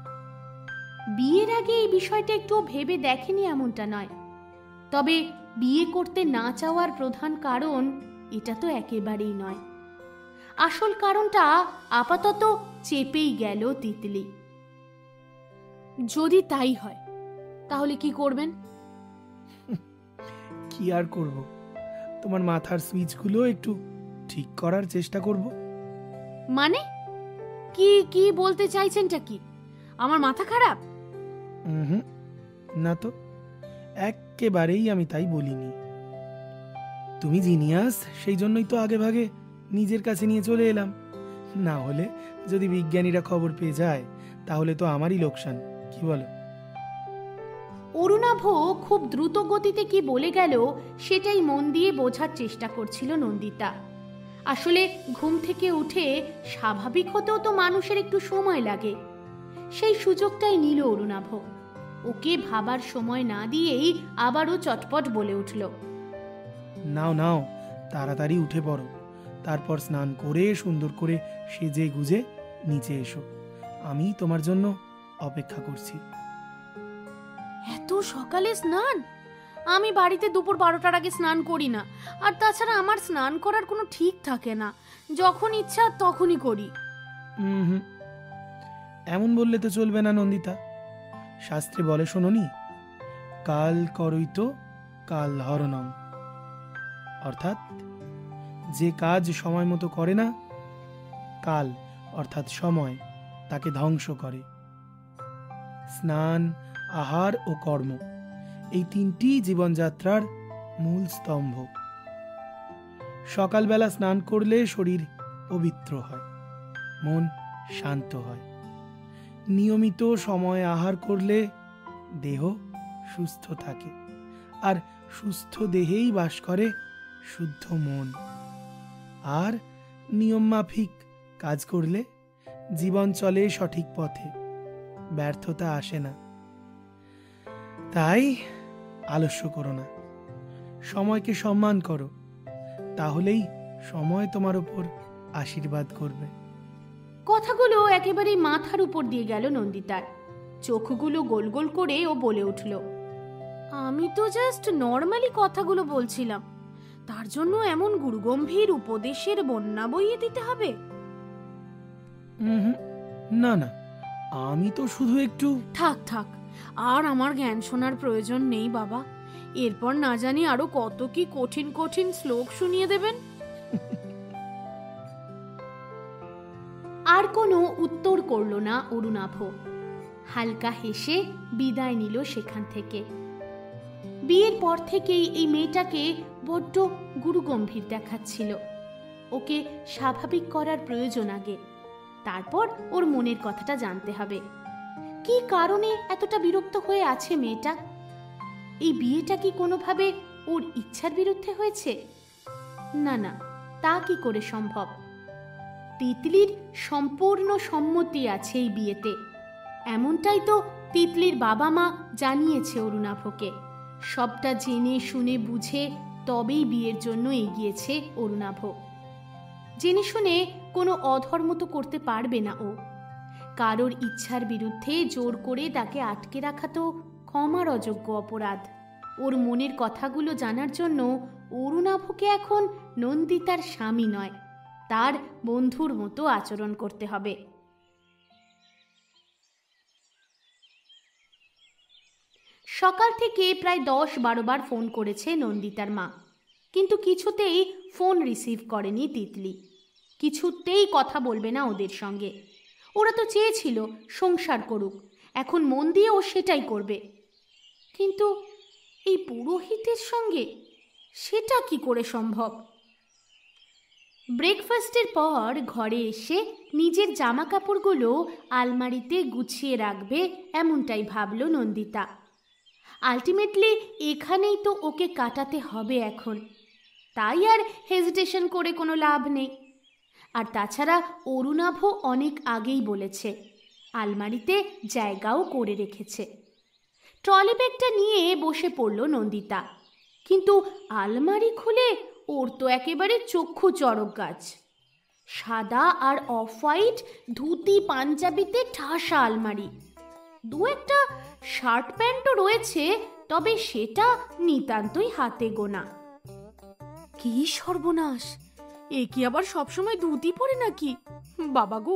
বিয়ের আগে এই বিষয়টা একটু ভেবে দেখেনি এমনটা নয়, তবে বিয়ে করতে না চাওয়ার প্রধান কারণ এটা তো একেবারেই নয়। আসল কারণটা আপাতত চেপেই গেল তিতলি। যদি তাই হয় তাহলে কি করবেন? কি আর করব, তোমার মাথার সুইচগুলো একটু ঠিক করার চেষ্টা করব। মানে কি কি বলতে চাইছেনটা কি? আমার মাথা খারাপ? না তো, একেবারেই আমি তাই বলিনি। তুমি জিনিয়াস, সেই জন্যই তো আগে ভাগে নিজের কাছে নিয়ে চলে এলাম, না হলে যদি বিজ্ঞানীরা খবর পেয়ে যায় তাহলে তো আমারই লোকসান, কি বলো? অরুণাভ খুব দ্রুত গতিতে কি বলে গেল সেটাই মন দিয়ে বোঝার চেষ্টা করছিল নন্দিতা। আসলে ঘুম থেকে উঠে স্বাভাবিক হতেও তো মানুষের একটু সময় লাগে, সেই সুযোগটাই নিল অরুণাভ। ওকে ভাবার সময় না দিয়েই আবারও চটপট বলে উঠল, নাও নাও, তাড়াতাড়ি উঠে পড়ো, তারপর স্নান করে সুন্দর করে সেজে গুজে নিচে এসো, আমি তোমার জন্য অপেক্ষা করছি। এত সকালে স্নান? আমি বাড়িতে দুপুর 12টার আগে স্নান করি না, আর তাছাড়া আমার স্নান করার কোনো ঠিক থাকে না, যখন ইচ্ছা তখনই করি। হুম, এমন বললে তো চলবে না নন্দিতা। শাস্ত্রে বলে শোনোনি, কাল করইত কাল হরণম, অর্থাৎ যে কাজ সময় মতো করে না, কাল অর্থাৎ সময় তাকে ধ্বংস করে। স্নান, আহার ও কর্ম, এই তিনটি জীবনযাত্রার মূল স্তম্ভ। সকালবেলা স্নান করলে শরীর পবিত্র হয়, মন শান্ত হয়। নিয়মিত সময় আহার করলে দেহ সুস্থ থাকে, আর সুস্থ দেহেই বাস করে শুদ্ধ মন। আর নিয়ম মাফিক কাজ করলে জীবন চলে সঠিক পথে, ব্যর্থতা আসে না। তাই আলস্য করো না, সময়কে সম্মান করো, তাহলেই সময় তোমার উপর আশীর্বাদ করবে। কথাগুলো একেবারেই মাথার উপর দিয়ে গেল নন্দিতার। চোখগুলো গোল গোল করে ও বলে উঠল, আমি তো জাস্ট নর্মালি কথাগুলো বলছিলাম, তার জন্য এমন গুরুগম্ভীর উপদেশের বন্যা বইয়ে দিতে হবে? না না, আমি তো শুধু একটু। থাক থাক, আর আমার জ্ঞান শোনার প্রয়োজন নেই বাবা। এরপর না জানি আরো কত কি কঠিন কঠিন শ্লোক শুনিয়ে দেবেন। আর কোনো উত্তর করল না অরুণাভ। হালকা হেসে বিদায় নিল সেখান থেকে। বিয়ের পর থেকেই এই মেয়েটাকে বড্ড গুরুগম্ভীর দেখাচ্ছিল। ওকে স্বাভাবিক করার প্রয়োজন আগে, তারপর ওর মনের কথাটা জানতে হবে। কি কারণে এতটা বিরক্ত হয়ে আছে মেয়েটা? এই বিয়েটা কি কোনোভাবে ওর ইচ্ছার বিরুদ্ধে হয়েছে? না না, তা কি করে সম্ভব? তিতলির সম্পূর্ণ সম্মতি আছে এই বিয়েতে, এমনটাই তো তিতলির বাবা মা জানিয়েছে অরুণাভকে। সবটা জেনে শুনে বুঝে তবেই বিয়ের জন্য এগিয়েছে অরুণাভ। জেনে শুনে কোনো অধর্ম তো করতে পারবে না ও। কারোর ইচ্ছার বিরুদ্ধে জোর করে তাকে আটকে রাখা তো ক্ষমার অযোগ্য অপরাধ। ওর মনের কথাগুলো জানার জন্য অরুণাভকে এখন নন্দিতার স্বামী নয়, তার বন্ধুর মতো আচরণ করতে হবে। সকাল থেকে প্রায় 10-12 বার ফোন করেছে নন্দিতার মা, কিন্তু কিছুতেই ফোন রিসিভ করেনি তিতলি। কিছুতেই কথা বলবে না ওদের সঙ্গে। ওরা তো চেয়েছিল সংসার করুক, এখন মন দিয়ে ও সেটাই করবে। কিন্তু এই পুরোহিতের সঙ্গে সেটা কি করে সম্ভব? ব্রেকফাস্টের পর ঘরে এসে নিজের জামা কাপড়গুলো আলমারিতে গুছিয়ে রাখবে, এমনটাই ভাবল নন্দিতা। আলটিমেটলি এখানেই তো ওকে কাটাতে হবে এখন, তাই আর হেজিটেশন করে কোনো লাভ নেই। আর তাছাড়া অরুণাভ অনেক আগেই বলেছে, আলমারিতে জায়গাও করে রেখেছে। ট্রলি ব্যাগটা নিয়ে বসে পড়ল নন্দিতা, কিন্তু আলমারি খুলে ওর তো একেবারে চক্ষু চড়ক গাছ। সাদা আর অফ হোয়াইট ধুতি পাঞ্জাবিতে ঠাসা আলমারি। দু একটা শার্ট প্যান্টও রয়েছে, তবে সেটা নিতান্তই হাতে গোনা। কি সর্বনাশ! এ কি আবার সবসময় ধুতি পরে নাকি? বাবা গো,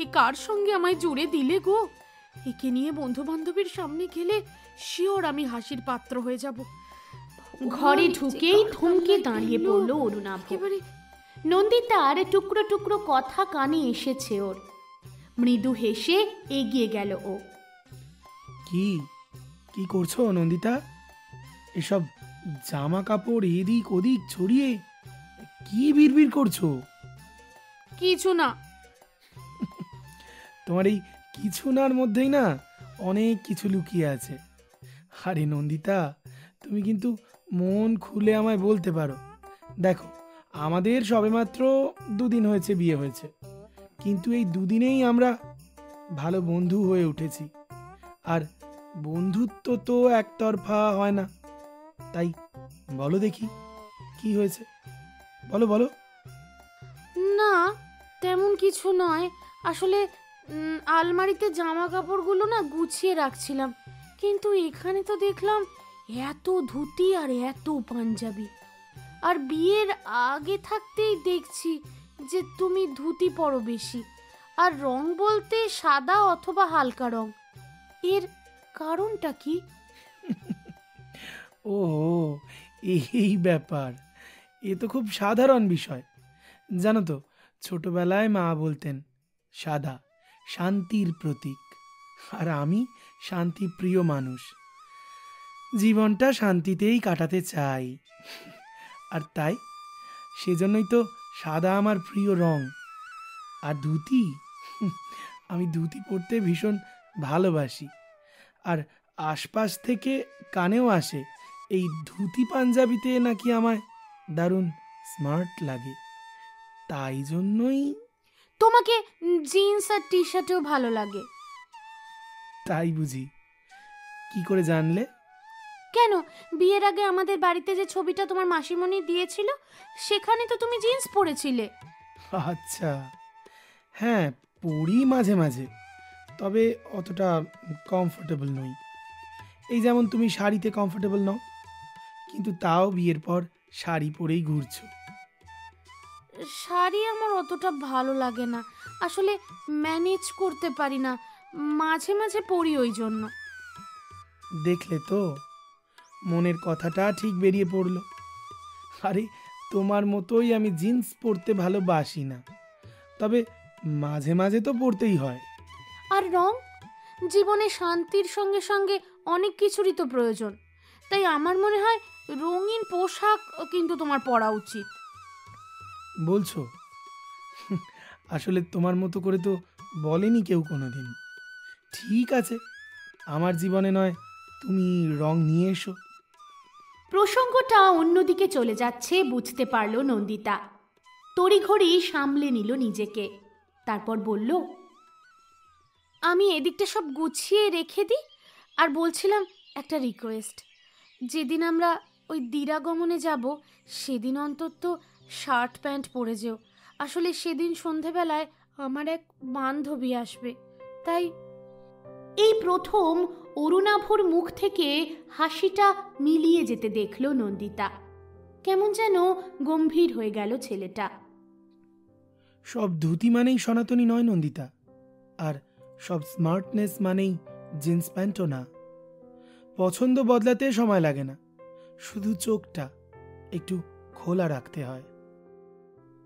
এ কার সঙ্গে আমায় জুড়ে দিলে গো? একে নিয়ে বন্ধু বান্ধবের সামনে গেলে শিওর আমি হাসির পাত্র হয়ে যাব। ঘরে ঢুকেই থমকে দাঁড়িয়ে পড়ল অরুণাভ। নন্দিতার টুকরো টুকরো কথা কানে এসেছে ওর। মৃদু হেসে এগিয়ে গেল ও। কি কি করছো নন্দিতা? এসব জামা কাপড় এদিক ওদিক ছড়িয়ে কি বিড়বিড় করছো? কিছু না, তোমার এই কিছু নার মধ্যেই না অনেক কিছু লুকিয়ে আছে। আরে নন্দিতা, তুমি কিন্তু মন খুলে আমায় বলতে পারো। দেখো, আমাদের সবেমাত্র 2 দিন হয়েছে বিয়ে হয়েছে, কিন্তু এই 2 দিনেই আমরা ভালো বন্ধু হয়ে উঠেছি। আর বন্ধুত্ব তো একতরফা হয় না। তাই বলো দেখি, কি হয়েছে? বলো বলো। না, তেমন কিছু নয়। আসলে আলমারিতে জামা কাপড়গুলো না গুছিয়ে রাখছিলাম, কিন্তু এখানে তো দেখলাম এত ধুতি আর এত পাঞ্জাবি। আর বিয়ের আগে থাকতেই দেখছি যে তুমি ধুতি পরো বেশি, আর রং বলতে সাদা অথবা হালকা রং। এর কারণটা কি? ও, এই ব্যাপার। এ তো খুব সাধারণ বিষয়। জানো তো, ছোটবেলায় মা বলতেন সাদা শান্তির প্রতীক, আর আমি শান্তিপ্রিয় মানুষ। জীবনটা শান্তিতেই কাটাতে চাই, আর তাই সেজন্যই তো সাদা আমার প্রিয় রং। আর ধুতি, আমি ধুতি পরতে ভীষণ ভালোবাসি। আর আশপাশ থেকে কানেও আসে এই ধুতি পাঞ্জাবিতে নাকি আমায় দারুণ স্মার্ট লাগে। তাই জন্যই। তোমাকে জিন্স আর টি শার্টেও ভালো লাগে? তাই বুঝি? কি করে জানলে? কেন, বিয়ের আগে আমাদের বাড়িতে যে ছবিটা তোমার মাসিমণি দিয়েছিল, সেখানে তো তুমি জিন্স পরেছিলে। আচ্ছা, হ্যাঁ, পরি মাঝে মাঝে, তবে অতটা কমফোর্টেবল নই। এই যেমন তুমি শাড়িতে কমফোর্টেবল নও, কিন্তু তাও বিয়ের পর শাড়ি পরেই ঘুরছো। শাড়ি আমার অতটা ভালো লাগে না, আসলে ম্যানেজ করতে পারি না, মাঝে মাঝে পরি ওই জন্য। দেখলে তো, মনের কথাটা ঠিক বেরিয়ে পড়লো। আরে, তোমার মতোই আমি জিন্স পরতে ভালোবাসি না, তবে মাঝে মাঝে তো পরতেই হয়। আর রং, জীবনে শান্তির সঙ্গে সঙ্গে অনেক কিছুরই তো প্রয়োজন। তাই আমার মনে হয় রঙিন পোশাক কিন্তু তোমার পরা উচিত। বলছো? আসলে তোমার মতো করে তো বলেনি কেউ কোনোদিন। ঠিক আছে, আমার জীবনে নয় তুমি রং নিয়ে এসো। প্রসঙ্গটা অন্যদিকে চলে যাচ্ছে বুঝতে পারল নন্দিতা। তড়িঘড়ি সামলে নিল নিজেকে, তারপর বলল, আমি এদিকটা সব গুছিয়ে রেখে দিই। আর বলছিলাম, একটা রিকোয়েস্ট, যেদিন আমরা ওই দিরাগমনে যাব সেদিন অন্তত শার্ট প্যান্ট পরে যেও। আসলে সেদিন সন্ধেবেলায় আমার এক বান্ধবী আসবে, তাই। এই প্রথম অরুণাভর মুখ থেকে হাসিটা মিলিয়ে যেতে দেখল নন্দিতা। কেমন যেন গম্ভীর হয়ে গেল ছেলেটা। সব ধুতি মানেই সনাতনী নয় নন্দিতা, আর সব স্মার্টনেস মানেই জিন্স প্যান্টও না। পছন্দ বদলাতে সময় লাগে না, শুধু চোখটা একটু খোলা রাখতে হয়।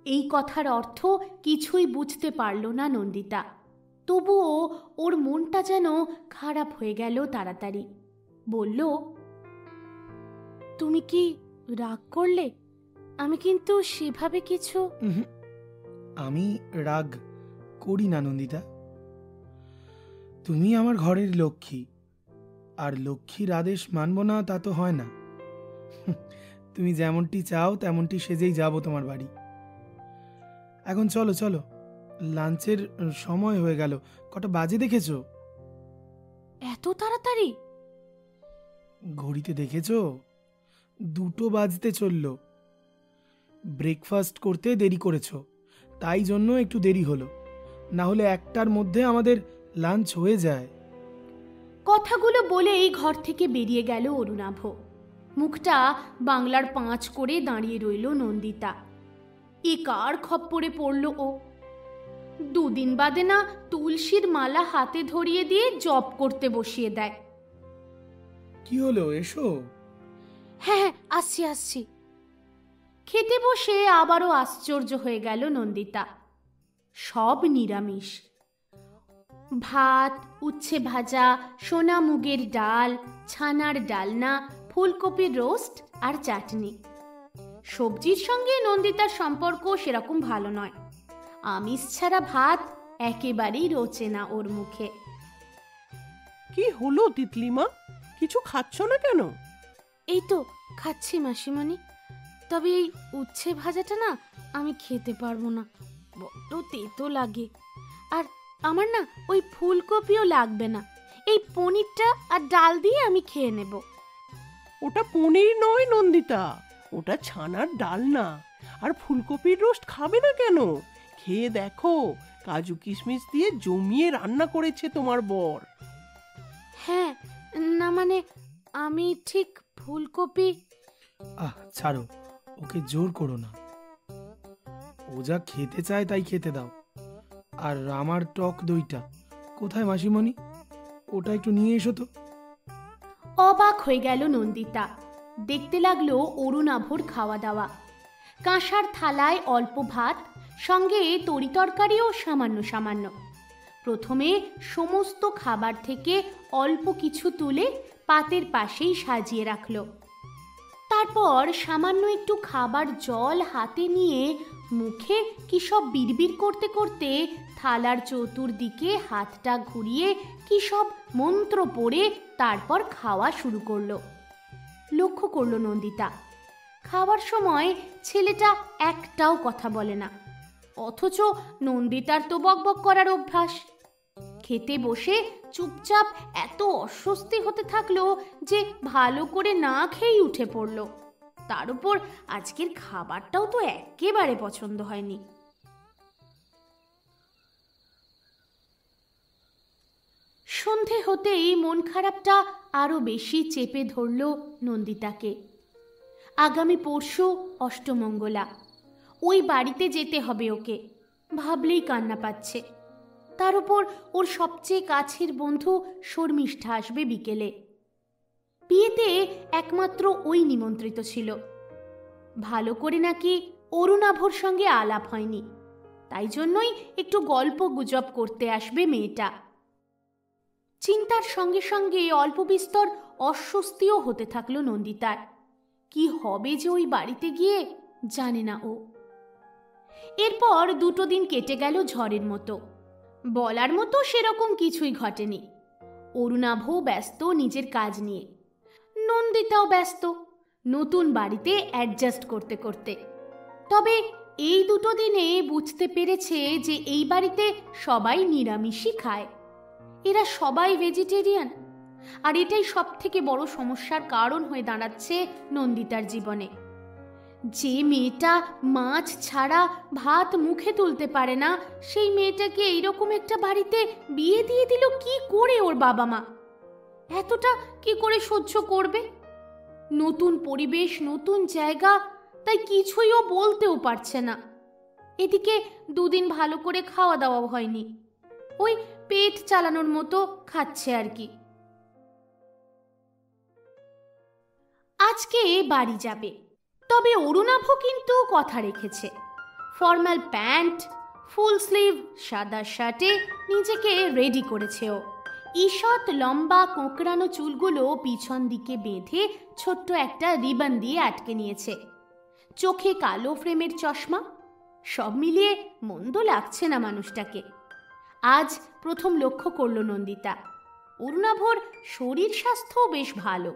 এই কথার অর্থ কিছুই বুঝতে পারল না নন্দিতা, তবুও ওর মনটা যেন খারাপ হয়ে গেল তাড়াতাড়ি। বলল, তুমি কি রাগ করলে? আমি কিন্তু সেভাবে কিছু। আমি রাগ করি না নন্দিতা। তুমি আমার ঘরের লক্ষ্মী, আর লক্ষ্মীর আদেশ মানব না তা তো হয় না। তুমি যেমনটি চাও তেমনটি সেজেই যাব তোমার বাড়ি। এখন চলো চলো, লাঞ্চের সময় হয়ে গেল। কটা বাজে দেখেছো? এত তাড়াতাড়ি? ঘড়িতে দেখেছো? 2টো বাজতে চললো। ব্রেকফাস্ট করতে দেরি করেছো, তাই জন্য একটু দেরি হলো, না হলে 1টার মধ্যে আমাদের লাঞ্চ হয়ে যায়। কথাগুলো বলেই ঘর থেকে বেরিয়ে গেল অরুণাভ। মুখটা বাংলার 5 করে দাঁড়িয়ে রইল নন্দিতা। এ কার খপ্পরে পড়ল ও? 2 দিন বাদে না তুলসীর মালা হাতে ধরিয়ে দিয়ে জপ করতে বসিয়ে দেয়। কি হলো, এসো। হ্যাঁ, আসছি আসছি। খেতে বসে আবারও আশ্চর্য হয়ে গেল নন্দিতা। সব নিরামিষ, ভাত, উচ্ছে ভাজা, সোনা মুগের ডাল, ছানার ডালনা, ফুলকপির রোস্ট আর চাটনি। সবজির সঙ্গে নন্দিতার সম্পর্ক সেরকম ভালো নয়। আমিষ ছাড়া ভাত একেবারেই রোচে না ওর মুখে। কি হলো তিতলিমা, কিছু খাচ্ছ না কেন? এই তো খাচ্ছি মাসিমণি, তবে এই উচ্ছে ভাজাটা না আমি খেতে পারবো না, বড্ড তেতো লাগে। আর আমার না ওই ফুলকপিও লাগবে না, এই পনিরটা আর ডাল দিয়ে আমি খেয়ে নেব। ওটা পনির নয় নন্দিতা, ওটা ছানার ডালনা। আর ফুলকপির রোস্ট খাবে না কেন? খেয়ে দেখো, কাজু কিশমিশ দিয়ে জমিয়ে রান্না করেছে তোমার বর। হ্যাঁ, না মানে আমি ঠিক ফুলকপি। ছাড়ো, ওকে জোর করো না। ও যা খেতে চায় তাই খেতে দাও। আর আমার টক দইটা কোথায় মাসিমণি? ওটা একটু নিয়ে এসো তো। অবাক হয়ে গেল নন্দিতা। দেখতে লাগলো অরুণাভর খাওয়া দাওয়া। কাঁসার থালায় অল্প ভাত, সঙ্গে তরিতরকারিও সামান্য সামান্য। প্রথমে সমস্ত খাবার থেকে অল্প কিছু তুলে পাতের পাশেই সাজিয়ে রাখল। তারপর সামান্য একটু খাবার জল হাতে নিয়ে মুখে কি সব বিড়বিড় করতে করতে থালার চতুর্দিকে হাতটা ঘুরিয়ে কি সব মন্ত্র পড়ে তারপর খাওয়া শুরু করলো। লক্ষ্য করলো নন্দিতা, খাওয়ার সময় ছেলেটা একটাও কথা বলে না, অথচ নন্দিতার তো বকবক করার অভ্যাস। খেতে বসে চুপচাপ এত অস্বস্তি হতে থাকলো যে ভালো করে না খেয়েই উঠে পড়লো। তার উপর আজকের খাবারটাও তো একেবারে পছন্দ হয়নি। সন্ধে হতেই মন খারাপটা আরো বেশি চেপে ধরল নন্দিতাকে। আগামী পরশু অষ্টমঙ্গলা, ওই বাড়িতে যেতে হবে ওকে, ভাবলেই কান্না পাচ্ছে। তার উপর ওর সবচেয়ে কাছের বন্ধু শর্মিষ্ঠা আসবে বিকেলে। বিয়েতে একমাত্র ওই নিমন্ত্রিত ছিল। ভালো করে নাকি অরুণাভর সঙ্গে আলাপ হয়নি, তাই জন্যই একটু গল্প গুজব করতে আসবে মেয়েটা। চিন্তার সঙ্গে সঙ্গে অল্প বিস্তর অস্বস্তিও হতে থাকলো নন্দিতার। কি হবে যে ওই বাড়িতে গিয়ে, জানে না ও। এরপর 2 দিন কেটে গেল ঝড়ের মতো। বলার মতো সেরকম কিছুই ঘটেনি। অরুণাভও ব্যস্ত নিজের কাজ নিয়ে, নন্দিতাও ব্যস্ত নতুন বাড়িতে অ্যাডজাস্ট করতে করতে। তবে এই 2 দিনে বুঝতে পেরেছে যে এই বাড়িতে সবাই নিরামিষই খায়, এরা সবাই ভেজিটেরিয়ান। আর এটাই সব থেকে বড় সমস্যার কারণ হয়ে দাঁড়াচ্ছে নন্দিতার জীবনে। যে মেয়েটা মাছ ছাড়া ভাত মুখে তুলতে পারে না, সেই মেয়েটাকে এইরকম একটা বাড়িতে বিয়ে দিয়ে দিল কি করে ওর বাবা মা? এতটা কি করে সহ্য করবে? নতুন পরিবেশ, নতুন জায়গা, তাই কিছুই ও বলতেও পারছে না। এদিকে 2 দিন ভালো করে খাওয়া দাওয়া হয়নি, ওই পেট চালানোর মতো খাচ্ছে আর কি। আজকে বাড়ি যাবে, তবে অরুণাভ কিন্তু কথা রেখেছে। ফর্মাল প্যান্ট, ফুল স্লিভ সাদা শার্টে নিজেকে রেডি করেছে ও। ঈষৎ লম্বা কোঁকড়ানো চুলগুলো পিছন দিকে বেঁধে ছোট্ট একটা রিবন দিয়ে আটকে নিয়েছে। চোখে কালো ফ্রেমের চশমা, সব মিলিয়ে মন্দ লাগছে না মানুষটাকে। আজ প্রথম লক্ষ্য করল নন্দিতা, অরুণাভর শরীর স্বাস্থ্য বেশ ভালো,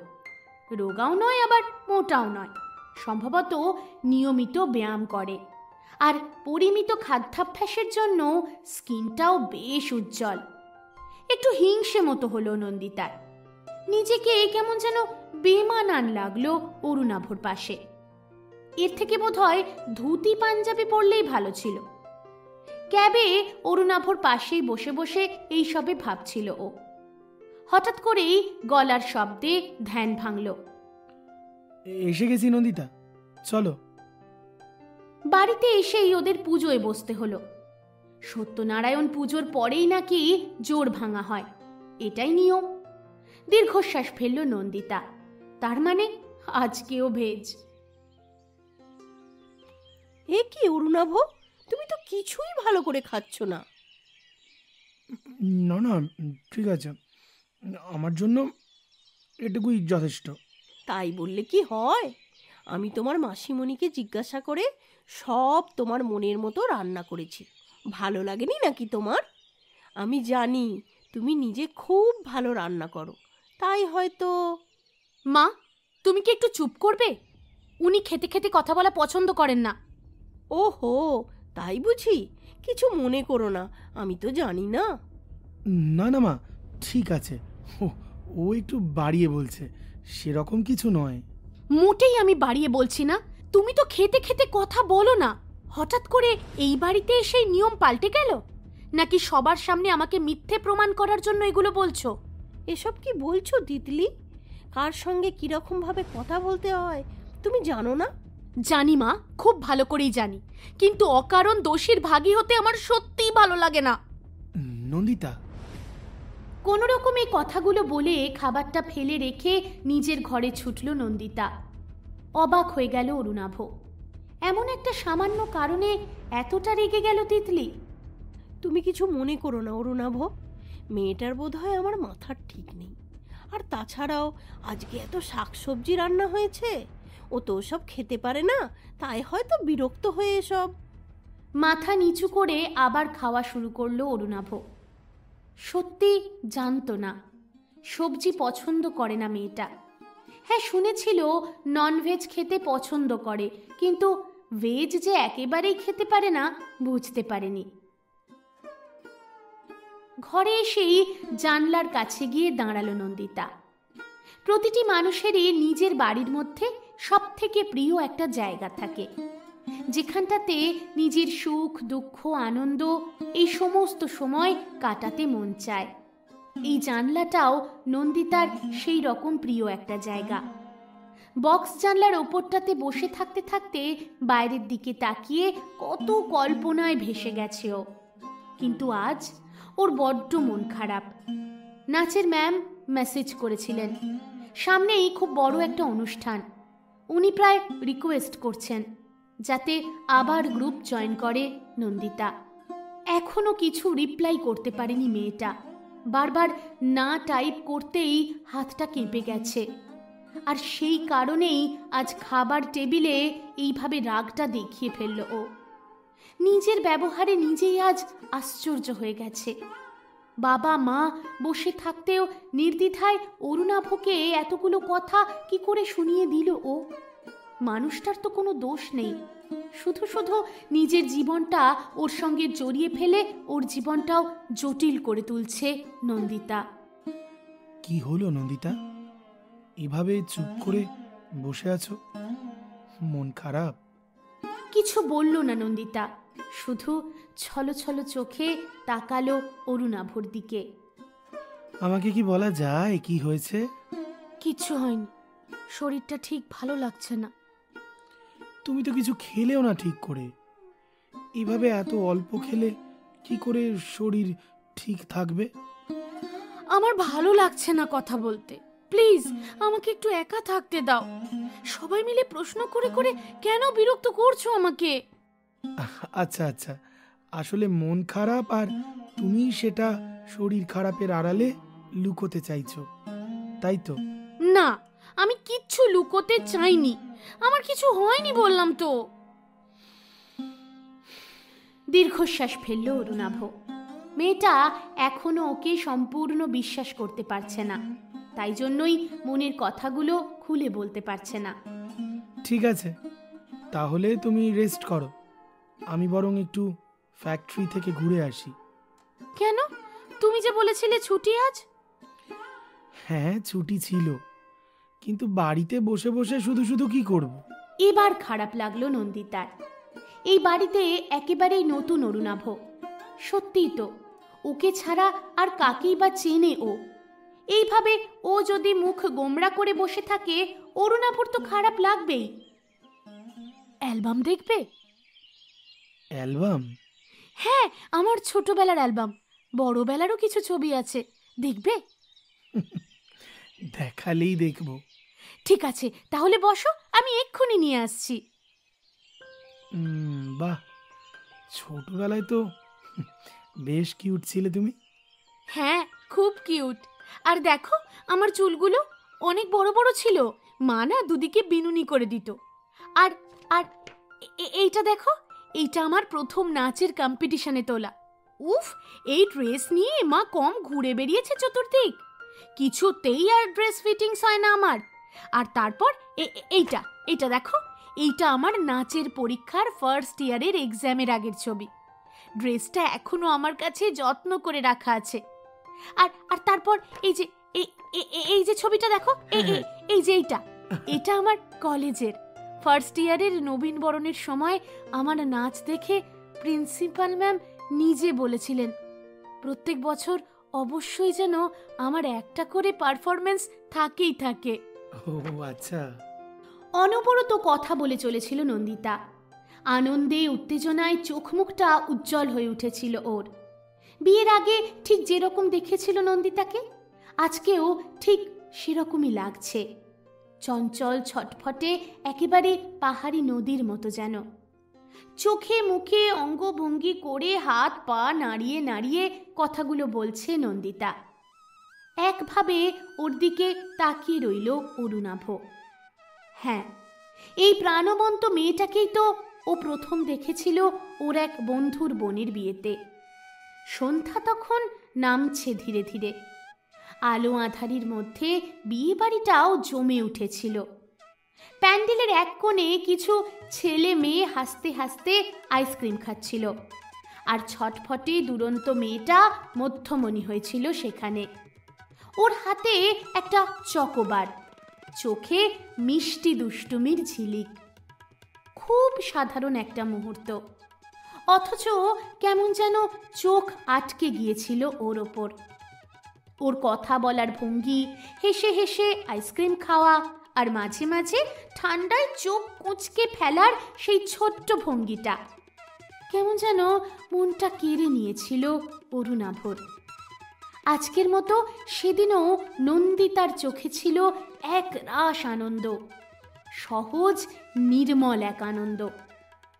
রোগাও নয় আবার মোটাও নয়, সম্ভবত নিয়মিত ব্যায়াম করে। আর পরিমিত খাদ্যাভ্যাসের জন্য স্কিনটাও বেশ উজ্জ্বল। একটু হিংসে মতো হলো নন্দিতার, নিজেকে কেমন যেন বেমানান লাগলো অরুণাভর পাশে। এর থেকে বোধহয় ধুতি পাঞ্জাবি পরলেই ভালো ছিল। ক্যাবে অরুণাভর পাশেই বসে বসে এইসবে ভাবছিল ও। হঠাৎ করেই গলার শব্দে ধ্যান ভাঙল। এসে গেছি নন্দিতা, চলো। বাড়িতে এসেই ওদের পুজোয় বসতে হলো। সত্যনারায়ণ পুজোর পরেই নাকি জোর ভাঙা হয়, এটাই নিয়ম। দীর্ঘশ্বাস ফেলল নন্দিতা, তার মানে আজকেও ভেজ। এ কি অরুণাভ, তুমি তো কিছুই ভালো করে খাচ্ছ না। না না, ঠিক আছে, আমার জন্য এটুকুই যথেষ্ট। তাই বললে কি হয়? আমি তোমার মাসিমণিকে জিজ্ঞাসা করে সব তোমার মনের মতো রান্না করেছি। ভালো লাগেনি নাকি তোমার? আমি জানি তুমি নিজে খুব ভালো রান্না করো, তাই হয়তো। মা, তুমি কি একটু চুপ করবে? উনি খেতে খেতে কথা বলা পছন্দ করেন না। ওহো, তাই বুঝি? কিছু মনে করো না, আমি তো জানি না। না না মা, ঠিক আছে। ও ও একটু বাড়িয়ে বলছে, সেরকম কিছু নয়। মোটেই আমি বাড়িয়ে বলছি না। তুমি তো খেতে খেতে কথা বলো না। হঠাৎ করে এই বাড়িতে এসে নিয়ম পাল্টে গেল, নাকি সবার সামনে আমাকে মিথ্যে প্রমাণ করার জন্য এগুলো বলছো? এসব কি বলছো তিতলি? কার সঙ্গে কিরকম ভাবে কথা বলতে হয় তুমি জানো না? জানি মা, খুব ভালো করেই জানি, কিন্তু অকারণ দোষীর ভাগী হতে আমার সত্যিই ভালো লাগে না। নন্দিতা, কোনো রকম এই কথাগুলো বলে খাবারটা ফেলে রেখে নিজের ঘরে ছুটল নন্দিতা। অবাক হয়ে গেল অরুণাভ। এমন একটা সামান্য কারণে এতটা রেগে গেল তিতলি। তুমি কিছু মনে করো না অরুণাভ, মেয়েটার বোধহয় আমার মাথার ঠিক নেই। আর তাছাড়াও আজকে এত শাকসবজি রান্না হয়েছে, ও তো সব খেতে পারে না, তাই হয়তো বিরক্ত হয়ে এসব। মাথা নিচু করে আবার খাওয়া শুরু করলো অরুণাভ। সত্যি জানতো না, সবজি পছন্দ করে না মেয়েটা। হ্যাঁ, শুনেছিল ননভেজ খেতে পছন্দ করে, কিন্তু ভেজ যে একেবারেই খেতে পারে না বুঝতে পারেনি। ঘরে এসেই জানলার কাছে গিয়ে দাঁড়ালো নন্দিতা। প্রতিটি মানুষেরই নিজের বাড়ির মধ্যে সব থেকে প্রিয় একটা জায়গা থাকে, যেখানটাতে নিজের সুখ দুঃখ আনন্দ এই সমস্ত সময় কাটাতে মন চায়। এই জানলাটাও নন্দিতার সেই রকম প্রিয় একটা জায়গা। বক্স জানলার ওপরটাতে বসে থাকতে থাকতে বাইরের দিকে তাকিয়ে কত কল্পনায় ভেসে গেছে ও। কিন্তু আজ ওর বড্ড মন খারাপ। নাচের ম্যাম মেসেজ করেছিলেন, সামনেই খুব বড় একটা অনুষ্ঠান। উনি প্রায় রিকোয়েস্ট করছেন যাতে আবার গ্রুপ জয়েন করে নন্দিতা। এখনো কিছু রিপ্লাই করতে পারেনি মেয়েটা। বারবার না টাইপ করতেই হাতটা কেঁপে গেছে। আর সেই কারণেই আজ খাবার টেবিলে এইভাবে রাগটা দেখিয়ে ফেলল ও। নিজের ব্যবহারে নিজেই আজ আশ্চর্য হয়ে গেছে। বাবা মা বসে থাকতেও নির্দ্বিধায় অরুণাভকে এতগুলো কথা কি করে শুনিয়ে দিল ও। মানুষটার তো কোনো দোষ নেই, শুধু শুধু নিজের জীবনটা ওর সঙ্গে জড়িয়ে ফেলে ওর জীবনটাও জটিল করে তুলছে নন্দিতা। কি হলো নন্দিতা, এভাবে চুপ করে বসে আছো? মন খারাপ? কিছু বলল না নন্দিতা, শুধু ছলো ছলো চোখে তাকালো অরুণাভর দিকে। আমাকে কি বলা যায় কি হয়েছে? কিচ্ছু হয়নি, শরীরটা ঠিক ভালো লাগছে না। তুমি তো কিছু খেলেও না ঠিক করে। এভাবে এত অল্প খেলে কি করে শরীর ঠিক থাকবে? আমার ভালো লাগছে না কথা বলতে, প্লিজ আমাকে একটু একা থাকতে দাও। সবাই মিলে প্রশ্ন করে করে কেন বিরক্ত করছো আমাকে? আচ্ছা আচ্ছা, আসলে মন খারাপ আর তুমি সেটা শরীর খারাপের আড়ালে লুকোতে চাইছো, তাই তো? না, আমি কিচ্ছু লুকোতে চাইনি, আমার কিছু হয়নি বললাম তো। দীর্ঘশ্বাস ফেলল অরুণাভ। মেয়েটা এখনো ওকে সম্পূর্ণ বিশ্বাস করতে পারছে না, তাই জন্যই মনের কথাগুলো খুলে বলতে পারছে না। ঠিক আছে, তাহলে তুমি রেস্ট করো, আমি বরং একটু ফ্যাক্টরি থেকে ঘুরে আসি। কেন? তুমি যে বলেছিলে ছুটি আজ। হ্যাঁ ছুটি ছিল, কিন্তু বাড়িতে বসে বসে শুধু শুধু কি করব? এবার খারাপ লাগলো নন্দিতার। এই বাড়িতে একেবারেই নতুন অরুণাভ। সত্যিই তো, ওকে ছাড়া আর কাকেই বা চেনে ও। এইভাবে ও যদি মুখ গোমড়া করে বসে থাকে, অরুণাভর তো খারাপ লাগবেই। অ্যালবাম দেখবে? অ্যালবাম? হ্যাঁ, আমার ছোটবেলার অ্যালবাম, বড়বেলারও কিছু ছবি আছে, দেখবে? দেখালেই দেখবো। ঠিক আছে, তাহলে বসো, আমি এক্ষুনি নিয়ে আসছি। বাহ, ছোটবেলায় তো বেশ কিউট ছিলে তুমি। হ্যাঁ, খুব কিউট। আর দেখো, আমার চুলগুলো অনেক বড় বড় ছিল, মা না দুদিকে বিনুনি করে দিত। আর আর এইটা দেখো, এইটা আমার প্রথম নাচের কম্পিটিশনে তোলা। উফ, এই ড্রেস নিয়ে মা কম ঘুরে বেরিয়েছে চতুর্দিক, কিছুতেই আর ড্রেস ফিটিংস হয় না আমার। আর তারপর এইটা এইটা দেখো, এইটা আমার নাচের পরীক্ষার ফার্স্ট ইয়ারের এক্সামের আগের ছবি। ড্রেসটা এখনো আমার কাছে যত্ন করে রাখা আছে। আর আর তারপর এই যে এই যে ছবিটা দেখো, এই যে এটা আমার কলেজের ফার্স্ট ইয়ারের নবীন বরণের সময় আমার নাচ দেখে প্রিন্সিপাল ম্যাম নিজে বলেছিলেন প্রত্যেক বছর অবশ্যই যেন আমার একটা করে পারফরমেন্স থাকেই থাকে। ও আচ্ছা। অনবরত কথা বলে চলেছিল নন্দিতা। আনন্দে উত্তেজনায় চোখ মুখটা উজ্জ্বল হয়ে উঠেছিল ওর। বিয়ের আগে ঠিক যেরকম দেখেছিল নন্দিতাকে, আজকেও ঠিক সেরকমই লাগছে। চঞ্চল, ছটফটে, একেবারে পাহাড়ি নদীর মতো যেন। চোখে মুখে অঙ্গভঙ্গি করে হাত পা নাড়িয়ে নাড়িয়ে কথাগুলো বলছে নন্দিতা। একভাবে ওর দিকে তাকিয়ে রইল অরুণাভ। হ্যাঁ, এই প্রাণবন্ত মেয়েটাকেই তো ও প্রথম দেখেছিল ওর এক বন্ধুর বোনের বিয়েতে। সন্ধ্যা তখন নামছে ধীরে ধীরে। আলো আঁধারির মধ্যে বিয়ে বাড়িটাও জমে উঠেছিল। প্যান্ডেলের এক কোণে কিছু ছেলে মেয়ে হাসতে হাসতে আইসক্রিম খাচ্ছিল, আর ছটফটে দুরন্ত মেয়েটা মধ্যমণি হয়েছিল সেখানে। ওর হাতে একটা চকোবার, চোখে মিষ্টি দুষ্টুমির ঝিলিক। খুব সাধারণ একটা মুহূর্ত, অথচ কেমন যেন চোখ আটকে গিয়েছিল ওর ওপর। ওর কথা বলার ভঙ্গি, হেসে হেসে আইসক্রিম খাওয়া, আর মাঝে মাঝে ঠান্ডায় চোখ কুঁচকে ফেলার সেই ছোট্ট ভঙ্গিটা কেমন যেন মনটা কেড়ে নিয়েছিল অরুণাভর। আজকের মতো সেদিনও নন্দিতার চোখে ছিল এক রাস আনন্দ, সহজ নির্মল এক আনন্দ,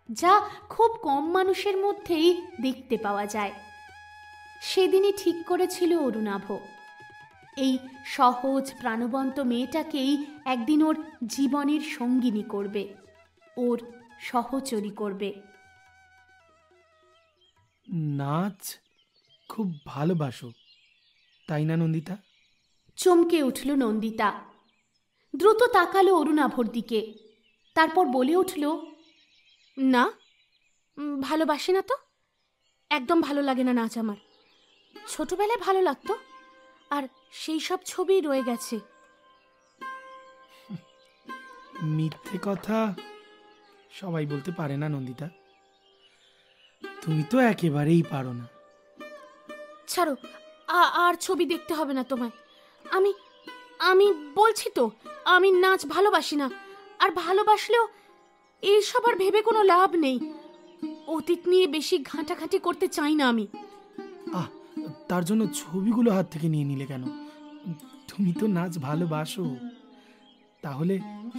যা খুব কম মানুষের মধ্যেই দেখতে পাওয়া যায়। সেদিনই ঠিক করেছিল অরুণাভ, এই সহজ প্রাণবন্ত মেয়েটাকেই একদিন ওর জীবনের সঙ্গিনী করবে, ওর সহচরী করবে। নাচ খুব ভালোবাসো, তাই না নন্দিতা? চমকে উঠল নন্দিতা। দ্রুত তাকালো অরুণাভর দিকে, তারপর বলে উঠল, না, ভালোবাসি না তো, একদম ভালো লাগে না নাচ আমার। ছোটবেলায় ভালো লাগতো, আর সেই সব ছবি রয়ে গেছে। মিথ্যে কথা সবাই বলতে পারে না নন্দিতা, তুমি তো একেবারেই পারো না। ছাড়ো, আর ছবি দেখতে হবে না তোমায়। আমি আমি বলছি তো, আমি নাচ ভালোবাসি না, আর ভালোবাসলেও এইসব আর ভেবে কোনো লাভ নেই। অতীত নিয়ে বেশি ঘাঁটাঘাঁটি করতে চাই না আমি। তার জন্য ছবিগুলো হাত থেকে নিয়ে নিলে কেন? তুমি তো নাচ ভালোবাসো, তাহলে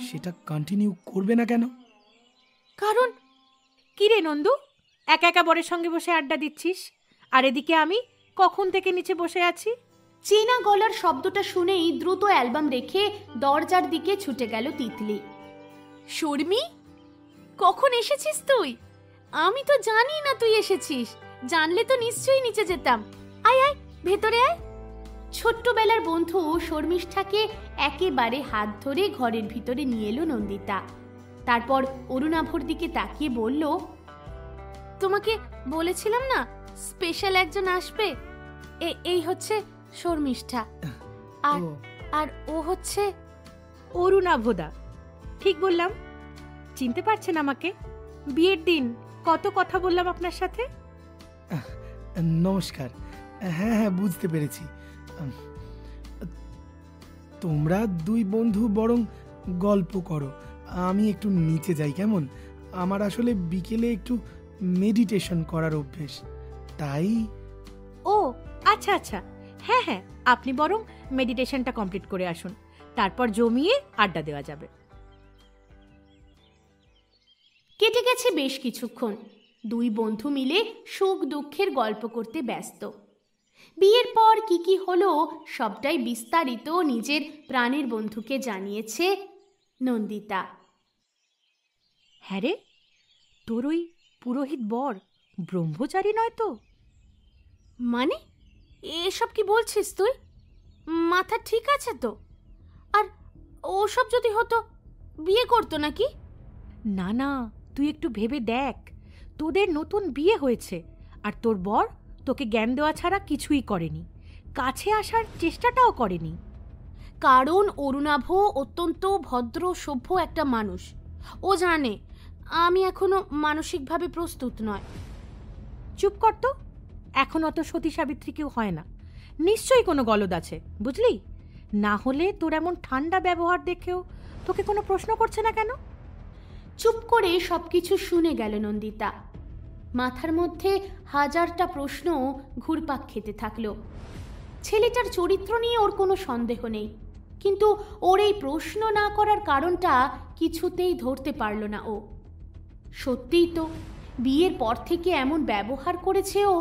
সেটা কন্টিনিউ করবে না কেন? কারণ কি রে নন্দু, একা একা বরের সঙ্গে বসে আড্ডা দিচ্ছিস, আর এদিকে আমি কখন থেকে নিচে বসে আছি। চেনা গলার শব্দটা শুনেই দ্রুত অ্যালবাম রেখে দরজার দিকে ছুটে গেল তিতলি। শর্মি, কখন এসেছিস তুই? আমি তো জানি না তুই এসেছিস, জানলে তো নিশ্চয়ই নিচে যেতাম। আয় আয়, ভেতরে আয়। ছোট্টবেলার বন্ধু শর্মিষ্ঠাকে একেবারে হাত ধরে ঘরের ভিতরে নিয়ে এলো নন্দিতা। তারপর অরুণাভর দিকে তাকিয়ে বলল, তোমাকে বলেছিলাম না স্পেশাল একজন আসবে, এই হচ্ছে শর্মিষ্ঠা, আর ও হচ্ছে অরুণাভদা। ঠিক বললাম? চিনতে পারছেন আমাকে? বিয়ের দিন কত কথা বললাম আপনার সাথে। নমস্কার। হ্যাঁ হ্যাঁ, বুঝতে পেরেছি। তোমরা দুই বন্ধু বরং গল্প করো, আমি একটু নিচে যাই কেমন? আমার আসলে বিকেলে একটু মেডিটেশন করার অভ্যেস, তাই। ও আচ্ছা আচ্ছা, হ্যাঁ হ্যাঁ, আপনি বরং মেডিটেশনটা কমপ্লিট করে আসুন, তারপর জমিয়ে আড্ডা দেওয়া যাবে। কেটে গেছে বেশ কিছুক্ষণ। দুই বন্ধু মিলে সুখ দুঃখের গল্প করতে ব্যস্ত। বিয়ের পর কি কি হলো সবটাই বিস্তারিত নিজের প্রাণের বন্ধুকে জানিয়েছে নন্দিতা। হ্যাঁ রে, তোর ওই পুরোহিত বর ব্রহ্মচারী নয় তো? মানে এসব কি বলছিস তুই? মাথা ঠিক আছে তো? আর ওসব যদি হতো বিয়ে করতো নাকি? না না, তুই একটু ভেবে দেখ, তোদের নতুন বিয়ে হয়েছে আর তোর বর তোকে জ্ঞান দেওয়া ছাড়া কিছুই করেনি, কাছে আসার চেষ্টাটাও করেনি। কারণ অরুণাভ অত্যন্ত ভদ্র সভ্য একটা মানুষ। ও জানে আমি এখনো মানসিকভাবে প্রস্তুত নয়। চুপ কর তো, এখন অত সতী সাবিত্রী কেউ হয় না, নিশ্চয়ই কোনো গলদ আছে, বুঝলি? না হলে তোর এমন ঠান্ডা ব্যবহার দেখেও তোকে কোনো প্রশ্ন করছে না কেন? চুপ করে সবকিছু শুনে গেল নন্দিতা। মাথার মধ্যে হাজারটা প্রশ্ন ঘুরপাক খেতে থাকলো। ছেলেটার চরিত্র নিয়ে ওর কোনো সন্দেহ নেই, কিন্তু ওর এই প্রশ্ন না করার কারণটা কিছুতেই ধরতে পারল না ও। সত্যিই তো বিয়ের পর থেকে এমন ব্যবহার করেছে ও,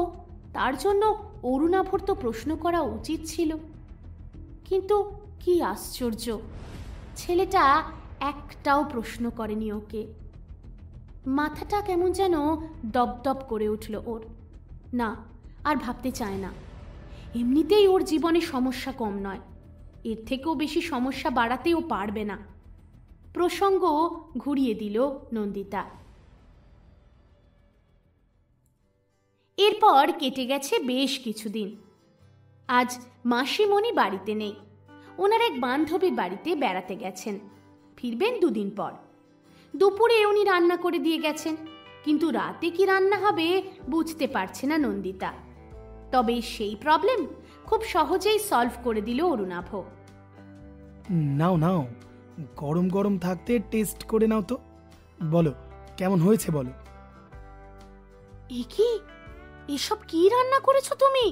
তার জন্য অরুণাভর তো প্রশ্ন করা উচিত ছিল। কিন্তু কি আশ্চর্য, ছেলেটা একটাও প্রশ্ন করেনি ওকে। মাথাটা কেমন যেন দপদপ করে উঠল ওর। না, আর ভাবতে চায় না। এমনিতেই ওর জীবনে সমস্যা কম নয়, এর থেকেও বেশি সমস্যা বাড়াতেও পারবে না। প্রসঙ্গ ঘুরিয়ে দিল নন্দিতা। এরপর কেটে গেছে বেশ কিছুদিন। আজ মাসিমণি বাড়িতে নেই, ওনার এক বান্ধবীর বাড়িতে বেড়াতে গেছেন, ফিরবেন 2 দিন পর। দুপুরে উনি রান্না করে দিয়ে গেছেন, কিন্তু রাতে কি রান্না হবে বুঝতে পারছে না নন্দিতা। তবে সেই প্রবলেম খুব সহজেই সলভ করে দিল অরুণাভ। নাও নাও, গরম গরম থাকতে টেস্ট করে নাও তো, বলো কেমন হয়েছে বলো। এ কি, এসব কি রান্না করেছো তুমি?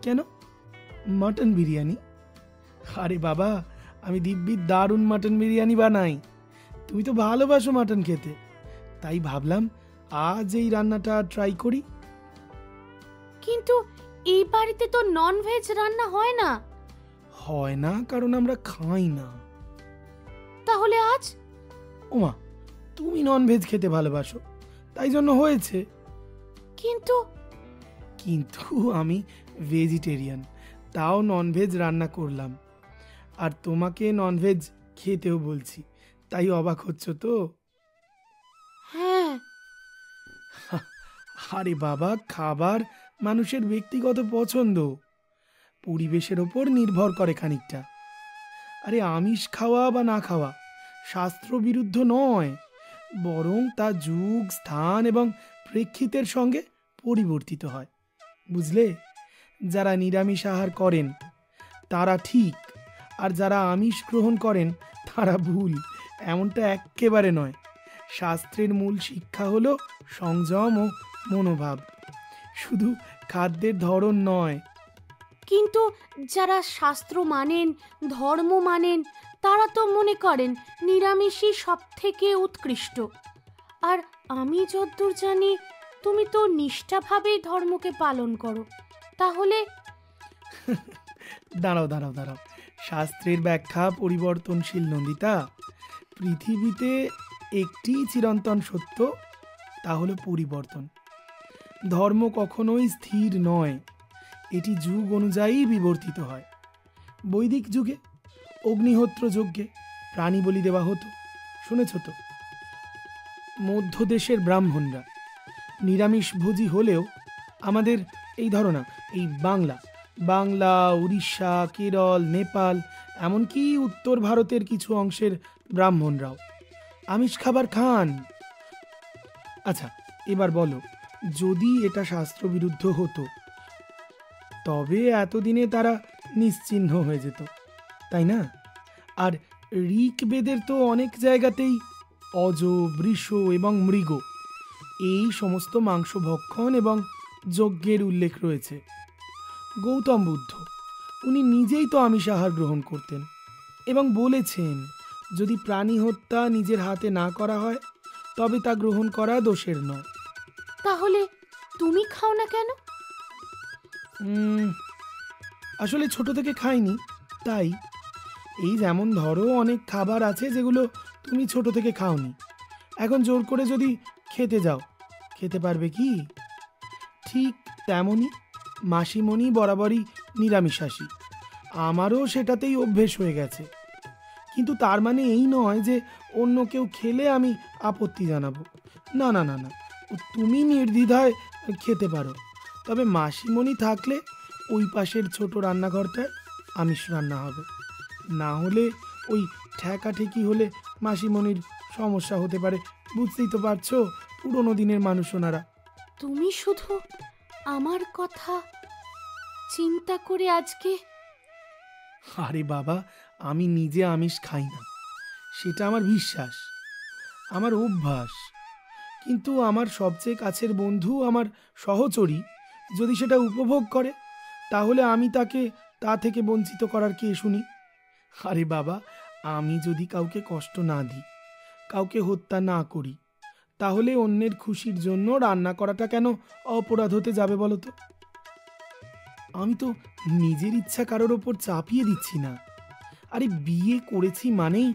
কেন, মাটন বিরিয়ানি? আরে বাবা, আমি দিব্যি দারুণ মাটন বিরিয়ানি বানাই। তুমি তো ভালোবাসো মাটন খেতে, তাই ভাবলাম আজ এই রান্নাটা ট্রাই করি। কিন্তু এই বাড়িতে তো ননভেজ রান্না হয় না। হয় না কারণ আমরা খাই না। তাহলে আজ? ওমা, তুমি ননভেজ খেতে ভালোবাসো তাই জন্য হয়েছে। কিন্তু কিন্তু আমি ভেজিটেরিয়ান, তাও ননভেজ রান্না করলাম। আর তোমাকে ননভেজ খেতেও বলছি, তাই অবাক হচ্ছ তো? হ্যাঁ। আরে বাবা, খাবার মানুষের ব্যক্তিগত পছন্দ, পরিবেশের ওপর নির্ভর করে খানিকটা। আরে আমিষ খাওয়া বা না খাওয়া শাস্ত্র বিরুদ্ধ নয়, বরং তা যুগ, স্থান এবং প্রেক্ষিতের সঙ্গে পরিবর্তিত হয়, বুঝলে? যারা নিরামিষ আহার করেন তারা ঠিক, আর যারা আমিষ গ্রহণ করেন তারা ভুল, এমনটা একেবারে নয়। শাস্ত্রের মূল শিক্ষা হলো সংযম ও মনোভাব, শুধু খাদ্যের ধরন নয়। কিন্তু যারা শাস্ত্র মানেন, ধর্ম মানেন, তারা তো মনে করেন নিরামিষই সব থেকে উৎকৃষ্ট। আর আমি যতদূর জানি তুমি তো নিষ্ঠাভাবেই ধর্মকে পালন করো, তাহলে? দাঁড়াও দাঁড়াও দাঁড়াও, শাস্ত্রের ব্যাখ্যা পরিবর্তনশীল নন্দিতা। পৃথিবীতে একটি চিরন্তন সত্য, তা হলো পরিবর্তন। ধর্ম কখনোই স্থির নয়, এটি যুগ অনুযায়ী বিবর্তিত হয়। বৈদিক যুগে অগ্নিহোত্র যজ্ঞে প্রাণী বলি দেওয়া হতো, শুনেছ তো? মধ্যদেশের ব্রাহ্মণরা নিরামিষভোজী হলেও আমাদের এই ধারণা, এই বাংলা, উড়িষ্যা, কেরল, নেপাল, এমনকি উত্তর ভারতের কিছু অংশের ব্রাহ্মণরাও আমিষ খাবার খান। আচ্ছা, এবার বলো, যদি এটা শাস্ত্রবিরুদ্ধ হতো তবে এতদিনে তারা নিশ্চিহ্ন হয়ে যেত, তাই না? আর ঋগ্বেদের তো অনেক জায়গাতেই অজ, বৃষ এবং মৃগ এই সমস্ত মাংস ভক্ষণ এবং যজ্ঞের উল্লেখ রয়েছে। গৌতম বুদ্ধ, উনি নিজেই তো আমিষ আহার গ্রহণ করতেন এবং বলেছেন যদি প্রাণী হত্যা নিজের হাতে না করা হয় তবে তা গ্রহণ করা দোষের নয়। তাহলে তুমি খাও না কেন? আসলে ছোট থেকে খাইনি, তাই। এই যেমন ধরো অনেক খাবার আছে যেগুলো তুমি ছোট থেকে খাওনি, এখন জোর করে যদি খেতে যাও, খেতে পারবে কি? ঠিক তেমনই মাসিমণি বরাবরই নিরামিষাশী, আমারও সেটাতেই অভ্যেস হয়ে গেছে। কিন্তু তার মানে এই নয় যে অন্য কেউ খেলে আমি আপত্তি জানাবো। না না না না, তুমি নির্দ্বিধায় খেতে পারো, তবে মাসিমণি থাকলে ওই পাশের ছোট রান্নাঘরটায় আমিষ রান্না হবে। না হলে ওই ঠেকাঠেকি হলে মাসিমণির সমস্যা হতে পারে, বুঝতেই তো পারছো, পুরোনো দিনের মানুষ ওনারা। তুমি শুধু আমার কথা চিন্তা করে আজকে। আরে বাবা, আমি নিজে আমিষ খাই না, সেটা আমার বিশ্বাস, আমার অভ্যাস। কিন্তু আমার সবচেয়ে কাছের বন্ধু, আমার সহচরী যদি সেটা উপভোগ করে, তাহলে আমি তাকে তা থেকে বঞ্চিত করার কে শুনি? আরে বাবা, আমি যদি কাউকে কষ্ট না দিই, কাউকে হত্যা না করি, তাহলে অন্যের খুশির জন্য রান্না করাটা কেন অপরাধ হতে যাবে বলো তো? আমি তো নিজের ইচ্ছা কারোর ওপর চাপিয়ে দিচ্ছি না। আরে বিয়ে করেছি মানেই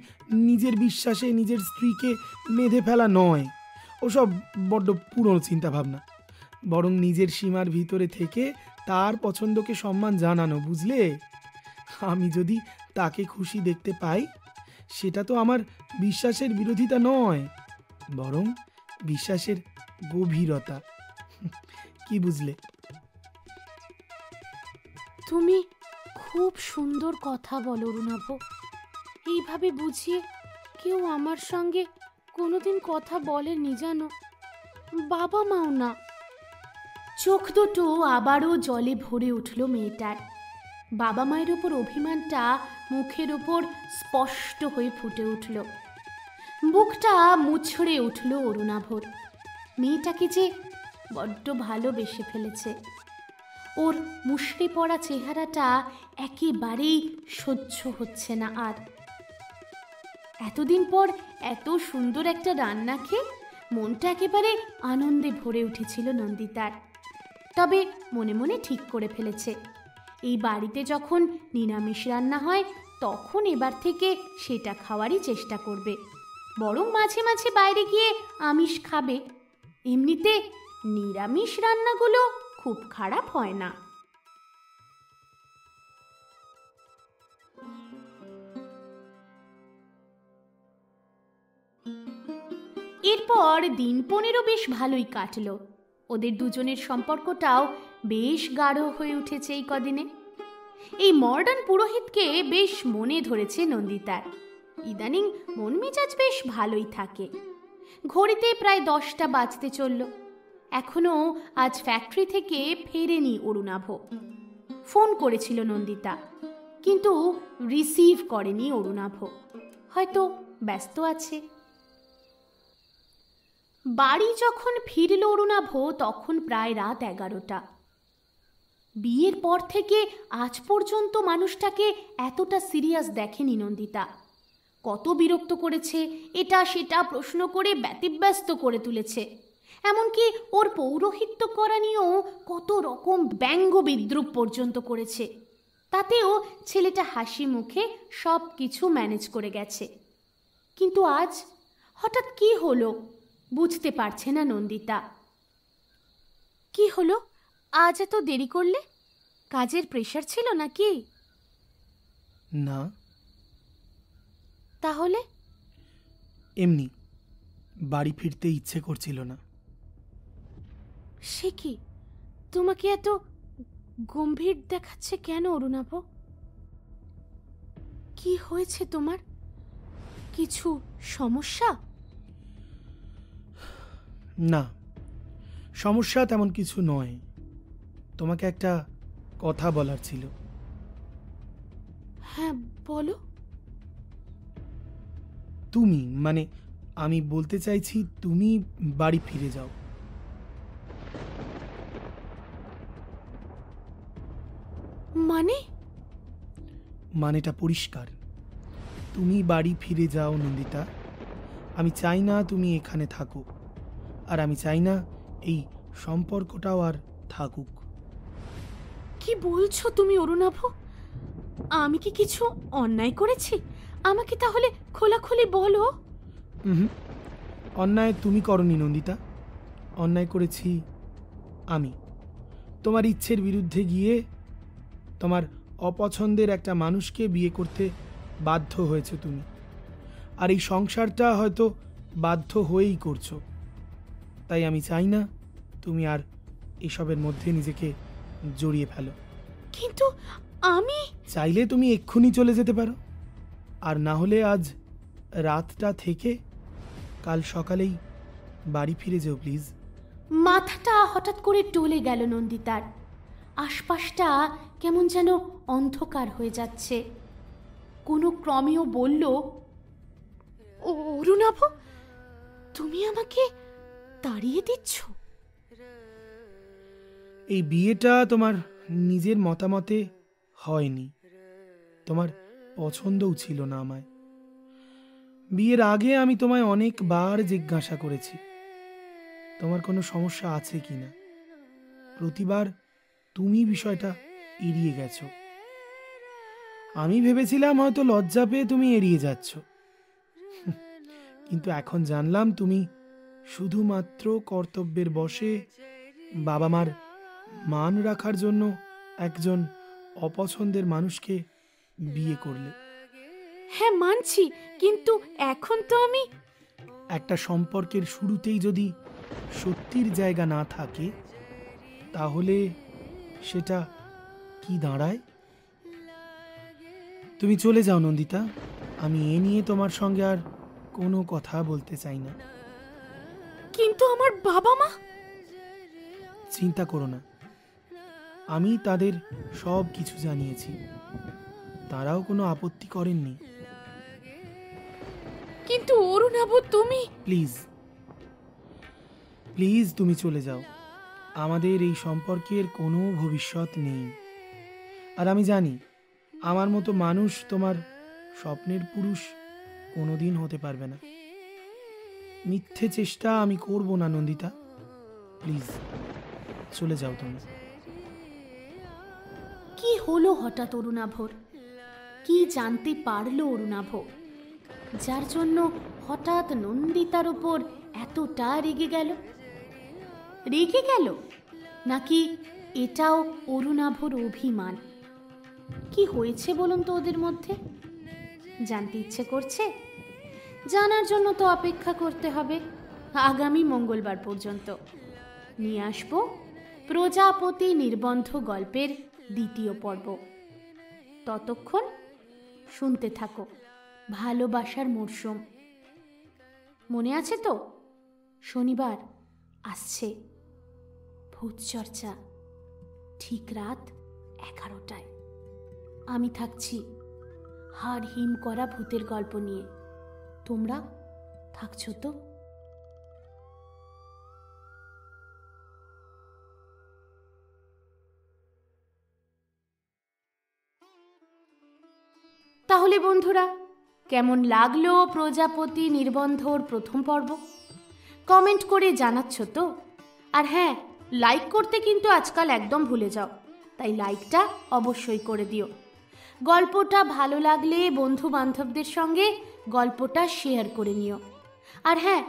নিজের বিশ্বাসে নিজের স্ত্রীকে বেঁধে ফেলা নয়, ওসব বড্ড পুরনো চিন্তা ভাবনা। বরং নিজের সীমার ভিতরে থেকে তার পছন্দকে সম্মান জানানো, বুঝলে? আমি যদি তাকে খুশি দেখতে পাই, সেটা তো আমার বিশ্বাসের বিরোধিতা নয়, বরং বিশ্বাসের গভীরতা। কি বুঝলে? তুমি খুব সুন্দর কথা বলো অরুণাভ। এইভাবে বুঝিয়ে কেউ আমার সঙ্গে কোনোদিন কথা বলেনি জানো, বাবা মাও না। চোখ দুটো আবারও জলে ভরে উঠল মেয়েটার। বাবা মায়ের ওপর অভিমানটা মুখের ওপর স্পষ্ট হয়ে ফুটে উঠল। বুকটা মুছড়ে উঠল অরুণাভর। মেয়েটাকে যে বড্ড ভালোবেসে ফেলেছে। ওর মুষড়ে পড়া চেহারাটা একেবারেই সহ্য হচ্ছে না আর। এতদিন পর এত সুন্দর একটা রান্না খেয়ে মনটা একেবারে আনন্দে ভরে উঠেছিল নন্দিতার। তবে মনে মনে ঠিক করে ফেলেছে, এই বাড়িতে যখন নিরামিষ রান্না হয় তখন এবার থেকে সেটা খাওয়ারই চেষ্টা করবে, বরং মাঝে মাঝে বাইরে গিয়ে আমিষ খাবে। এমনিতে নিরামিষ রান্নাগুলো খুব খারাপ হয় না। এরপর দিন 15 বেশ ভালোই কাটলো। ওদের দুজনের সম্পর্কটাও বেশ গাঢ় হয়ে উঠেছে এই কদিনে। এই মডার্ন পুরোহিতকে বেশ মনে ধরেছে নন্দিতার। ইদানিং মন মেজাজ বেশ ভালোই থাকে। ঘড়িতে প্রায় 10টা বাজতে চলল। এখনো আজ ফ্যাক্টরি থেকে ফেরেনি অরুণাভ। ফোন করেছিল নন্দিতা, কিন্তু রিসিভ করেনি অরুণাভ, হয়তো ব্যস্ত আছে। বাড়ি যখন ফিরল অরুণাভ তখন প্রায় রাত 11টা। বিয়ের পর থেকে আজ পর্যন্ত মানুষটাকে এতটা সিরিয়াস দেখেনি নন্দিতা। কত বিরক্ত করেছে, এটা সেটা প্রশ্ন করে ব্যতিব্যস্ত করে তুলেছে। এমনকি ওর পৌরোহিত্য করা নিয়েও কত রকম ব্যঙ্গ বিদ্রুপ পর্যন্ত করেছে। তাতেও ছেলেটা হাসি মুখে সব কিছু ম্যানেজ করে গেছে। কিন্তু আজ হঠাৎ কি হলো বুঝতে পারছে না নন্দিতা। কি হলো, আজ এত দেরি করলে? কাজের প্রেশার ছিল নাকি? না। তাহলে? এমনি, বাড়ি ফিরতে ইচ্ছে করছিল না। সে কি, তোমাকে এত গম্ভীর দেখাচ্ছে কেন অরুণাভ? কি হয়েছে তোমার? কিছু সমস্যা? না, সমস্যা তেমন কিছু নয়। তোমাকে একটা কথা বলার ছিল। হ্যাঁ বলো। তুমি, মানে আমি বলতে চাইছি তুমি বাড়ি ফিরে যাও। মানেটা পরিষ্কার, তুমি বাড়ি ফিরে যাও নন্দিতা। আমি চাই না তুমি এখানে থাকো, আর আমি চাই না এই সম্পর্কটাও আর থাকুক। কি বলছো তুমি অরুণাভ? আমি কি কিছু অন্যায় করেছি? আমাকে তাহলে খোলাখুলি বলো। অন্যায় তুমি করনি নন্দিতা, অন্যায় করেছি আমি। তোমার ইচ্ছের বিরুদ্ধে গিয়ে তোমার অপছন্দের একটা মানুষকে বিয়ে করতে বাধ্য হয়েছে তুমি, আর এই সংসারটা হয়তো বাধ্য হয়েই করছো। তাই আমি চাই না তুমি আর এসবের মধ্যে নিজেকে জড়িয়ে ফেলো। কিন্তু আমি চাইলে তুমি এক্ষুনি চলে যেতে পারো, আর না হলে আজ রাতটা থেকে কাল সকালেই বাড়ি ফিরে যেও প্লিজ। মাথাটা হঠাৎ করে টলে গেল নন্দিতার। আশপাশটা কেমন যেন অন্ধকার হয়ে যাচ্ছে। কোনো ক্রমেও বলল, অরুণাভ, তুমি আমাকে তাড়িয়ে দিচ্ছ? এই বিয়েটা তোমার নিজের মতামতে হয়নি, তোমার পছন্দও ছিল না আমায়। বিয়ের আগে আমি তোমায় অনেকবার জিজ্ঞাসা করেছি তোমার কোনো সমস্যা আছে কিনা। প্রতিবার তুমি বিষয়টা এড়িয়ে গেছো। আমি ভেবেছিলাম হয়তো লজ্জা পেয়ে তুমি এড়িয়ে যাচ্ছ, কিন্তু এখন জানলাম তুমি শুধুমাত্র কর্তব্যের বশে বাবা মার মান রাখার জন্য একজন অপছন্দের মানুষকে বিয়ে করলে। হ্যাঁ মানছি, কিন্তু এখন তো আমি একটা সম্পর্কের শুরুতেই যদি সত্যির জায়গা না থাকে তাহলে সেটা কি দাঁড়ায়? তুমি চলে যাও নন্দিতা, আমি এ নিয়ে তোমার সঙ্গে আর কোনো কথা বলতে চাই না। কিন্তু আমার বাবা মা? চিন্তা করো না, আমি তাদের সব কিছু জানিয়েছি, তারাও কোনো আপত্তি করেননি। কিন্তু অরুণাভ, তুমি প্লিজ প্লিজ তুমি চলে যাও। আমাদের এই সম্পর্কের কোনো ভবিষ্যৎ নেই, আর আমি জানি আমার মতো মানুষ তোমার স্বপ্নের পুরুষ কোনোদিন হতে পারবে না। মিথ্যে চেষ্টা আমি করব না নন্দিতা, প্লিজ চলে যাও তুমি। কি হলো হঠাৎ অরুণাভর? কি জানতে পারলো অরুণাভ যার জন্য হঠাৎ নন্দিতার ওপর এতটা রেগে গেল? রেগে গেল নাকি এটাও অরুণাভর অভিমান? কি হয়েছে বলুন তো ওদের মধ্যে? জানতে ইচ্ছে করছে? জানার জন্য তো অপেক্ষা করতে হবে আগামী মঙ্গলবার পর্যন্ত। নিয়ে আসবো প্রজাপতি নির্বন্ধ গল্পের দ্বিতীয় পর্ব। ততক্ষণ শুনতে থাকো ভালোবাসার মরশুম। মনে আছে তো, শনিবার আসছে ভূত চর্চা, ঠিক রাত 11টায়। আমি থাকছি হাড় হিম করা ভূতের গল্প নিয়ে। তোমরা থাকছো তো? তাহলে বন্ধুরা, কেমন লাগলো প্রজাপতি নির্বন্ধর প্রথম পর্ব? কমেন্ট করে জানাচ্ছ তো? আর হ্যাঁ, লাইক করতে কিন্তু আজকাল একদম ভুলে যাও, তাই লাইকটা অবশ্যই করে দিও। গল্পটা ভালো লাগলে বন্ধু বান্ধবদের সঙ্গে গল্পটা শেয়ার করে নিও। আর হ্যাঁ,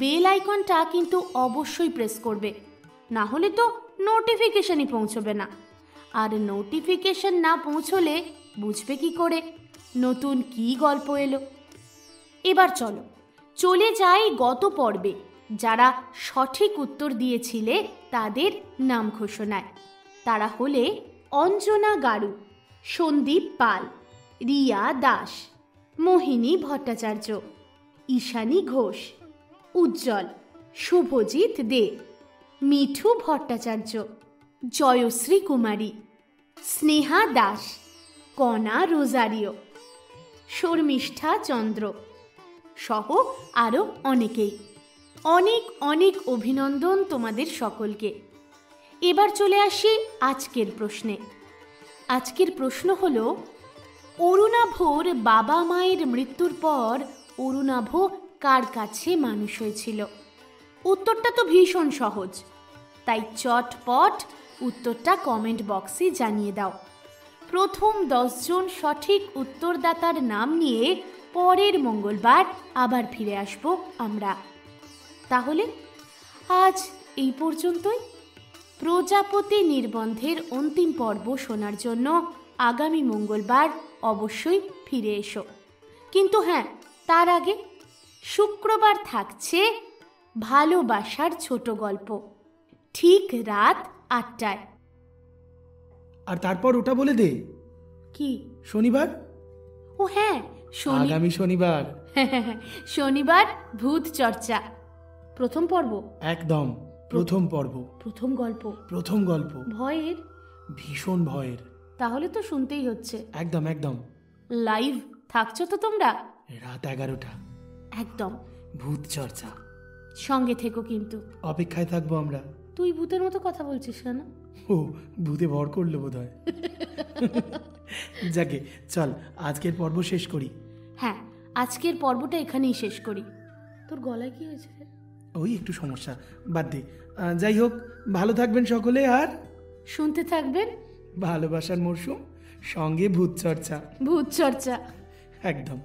বেল আইকনটা কিন্তু অবশ্যই প্রেস করবে, না হলে তো নোটিফিকেশনই পৌঁছবে না। আর নোটিফিকেশন না পৌঁছলে বুঝবে কি করে নতুন কি গল্প এলো। এবার চলে যাই গত পর্বে যারা সঠিক উত্তর দিয়েছিলে তাদের নাম ঘোষণায়। তারা হলে অঞ্জনা গারু, সন্দীপ পাল, রিয়া দাস, মোহিনী ভট্টাচার্য, ঈশানী ঘোষ, উজ্জ্বল, শুভজিৎ দে, মিঠু ভট্টাচার্য, জয়শ্রী কুমারী, স্নেহা দাস, কণা রোজারিও, শর্মিষ্ঠা চন্দ্র সহ আরও অনেকেই। অনেক অনেক অভিনন্দন তোমাদের সকলকে। এবার চলে আসি আজকের প্রশ্নে। আজকের প্রশ্ন হলো, অরুণাভর বাবা মায়ের মৃত্যুর পর অরুণাভ কার কাছে মানুষ হয়েছিল? উত্তরটা তো ভীষণ সহজ, তাই চটপট উত্তরটা কমেন্ট বক্সে জানিয়ে দাও। প্রথম 10 জন সঠিক উত্তরদাতার নাম নিয়ে পরের মঙ্গলবার আবার ফিরে আসব আমরা। তাহলে আজ এই পর্যন্তই। প্রজাপতি নির্বন্ধের অন্তিম পর্ব শোনার জন্য আগামী মঙ্গলবার অবশ্যই ফিরে এসো। কিন্তু হ্যাঁ, তার আগে শুক্রবার থাকছে ভালোবাসার ছোট গল্প, ঠিক রাত 8টায়। আর তারপর ওটা বলে দে, কি? শনিবার? ও হ্যাঁ, আগামী শনিবার। শনিবার ভূত চর্চা প্রথম পর্ব। একদম প্রথম পর্ব, প্রথম গল্প, প্রথম গল্প। ভয়ের? ভীষণ ভয়ের। তাহলে তো শুনতেই হচ্ছে। একদম একদম। লাইভ থাকছো তো তোমরা? রাত 11টা, একদম ভূত চর্চা। সঙ্গে থেকো কিন্তু। অপেক্ষায় থাকবো আমরা। তুই ভূতের মতো কথা বলছিস কেন? ও, ভূতে ভর করলো বোধ হয়। যাকে চল আজকের পর্ব শেষ করি। হ্যাঁ, আজকের পর্বটা এখানেই শেষ করি। তোর গলায় কি হয়েছে? ওই একটু সমস্যা, বাদ দে। যাই হোক, ভালো থাকবেন সকলে, আর শুনতে থাকবেন ভালোবাসার মরশুম, সঙ্গে ভূত চর্চা। ভূত চর্চা। একদম।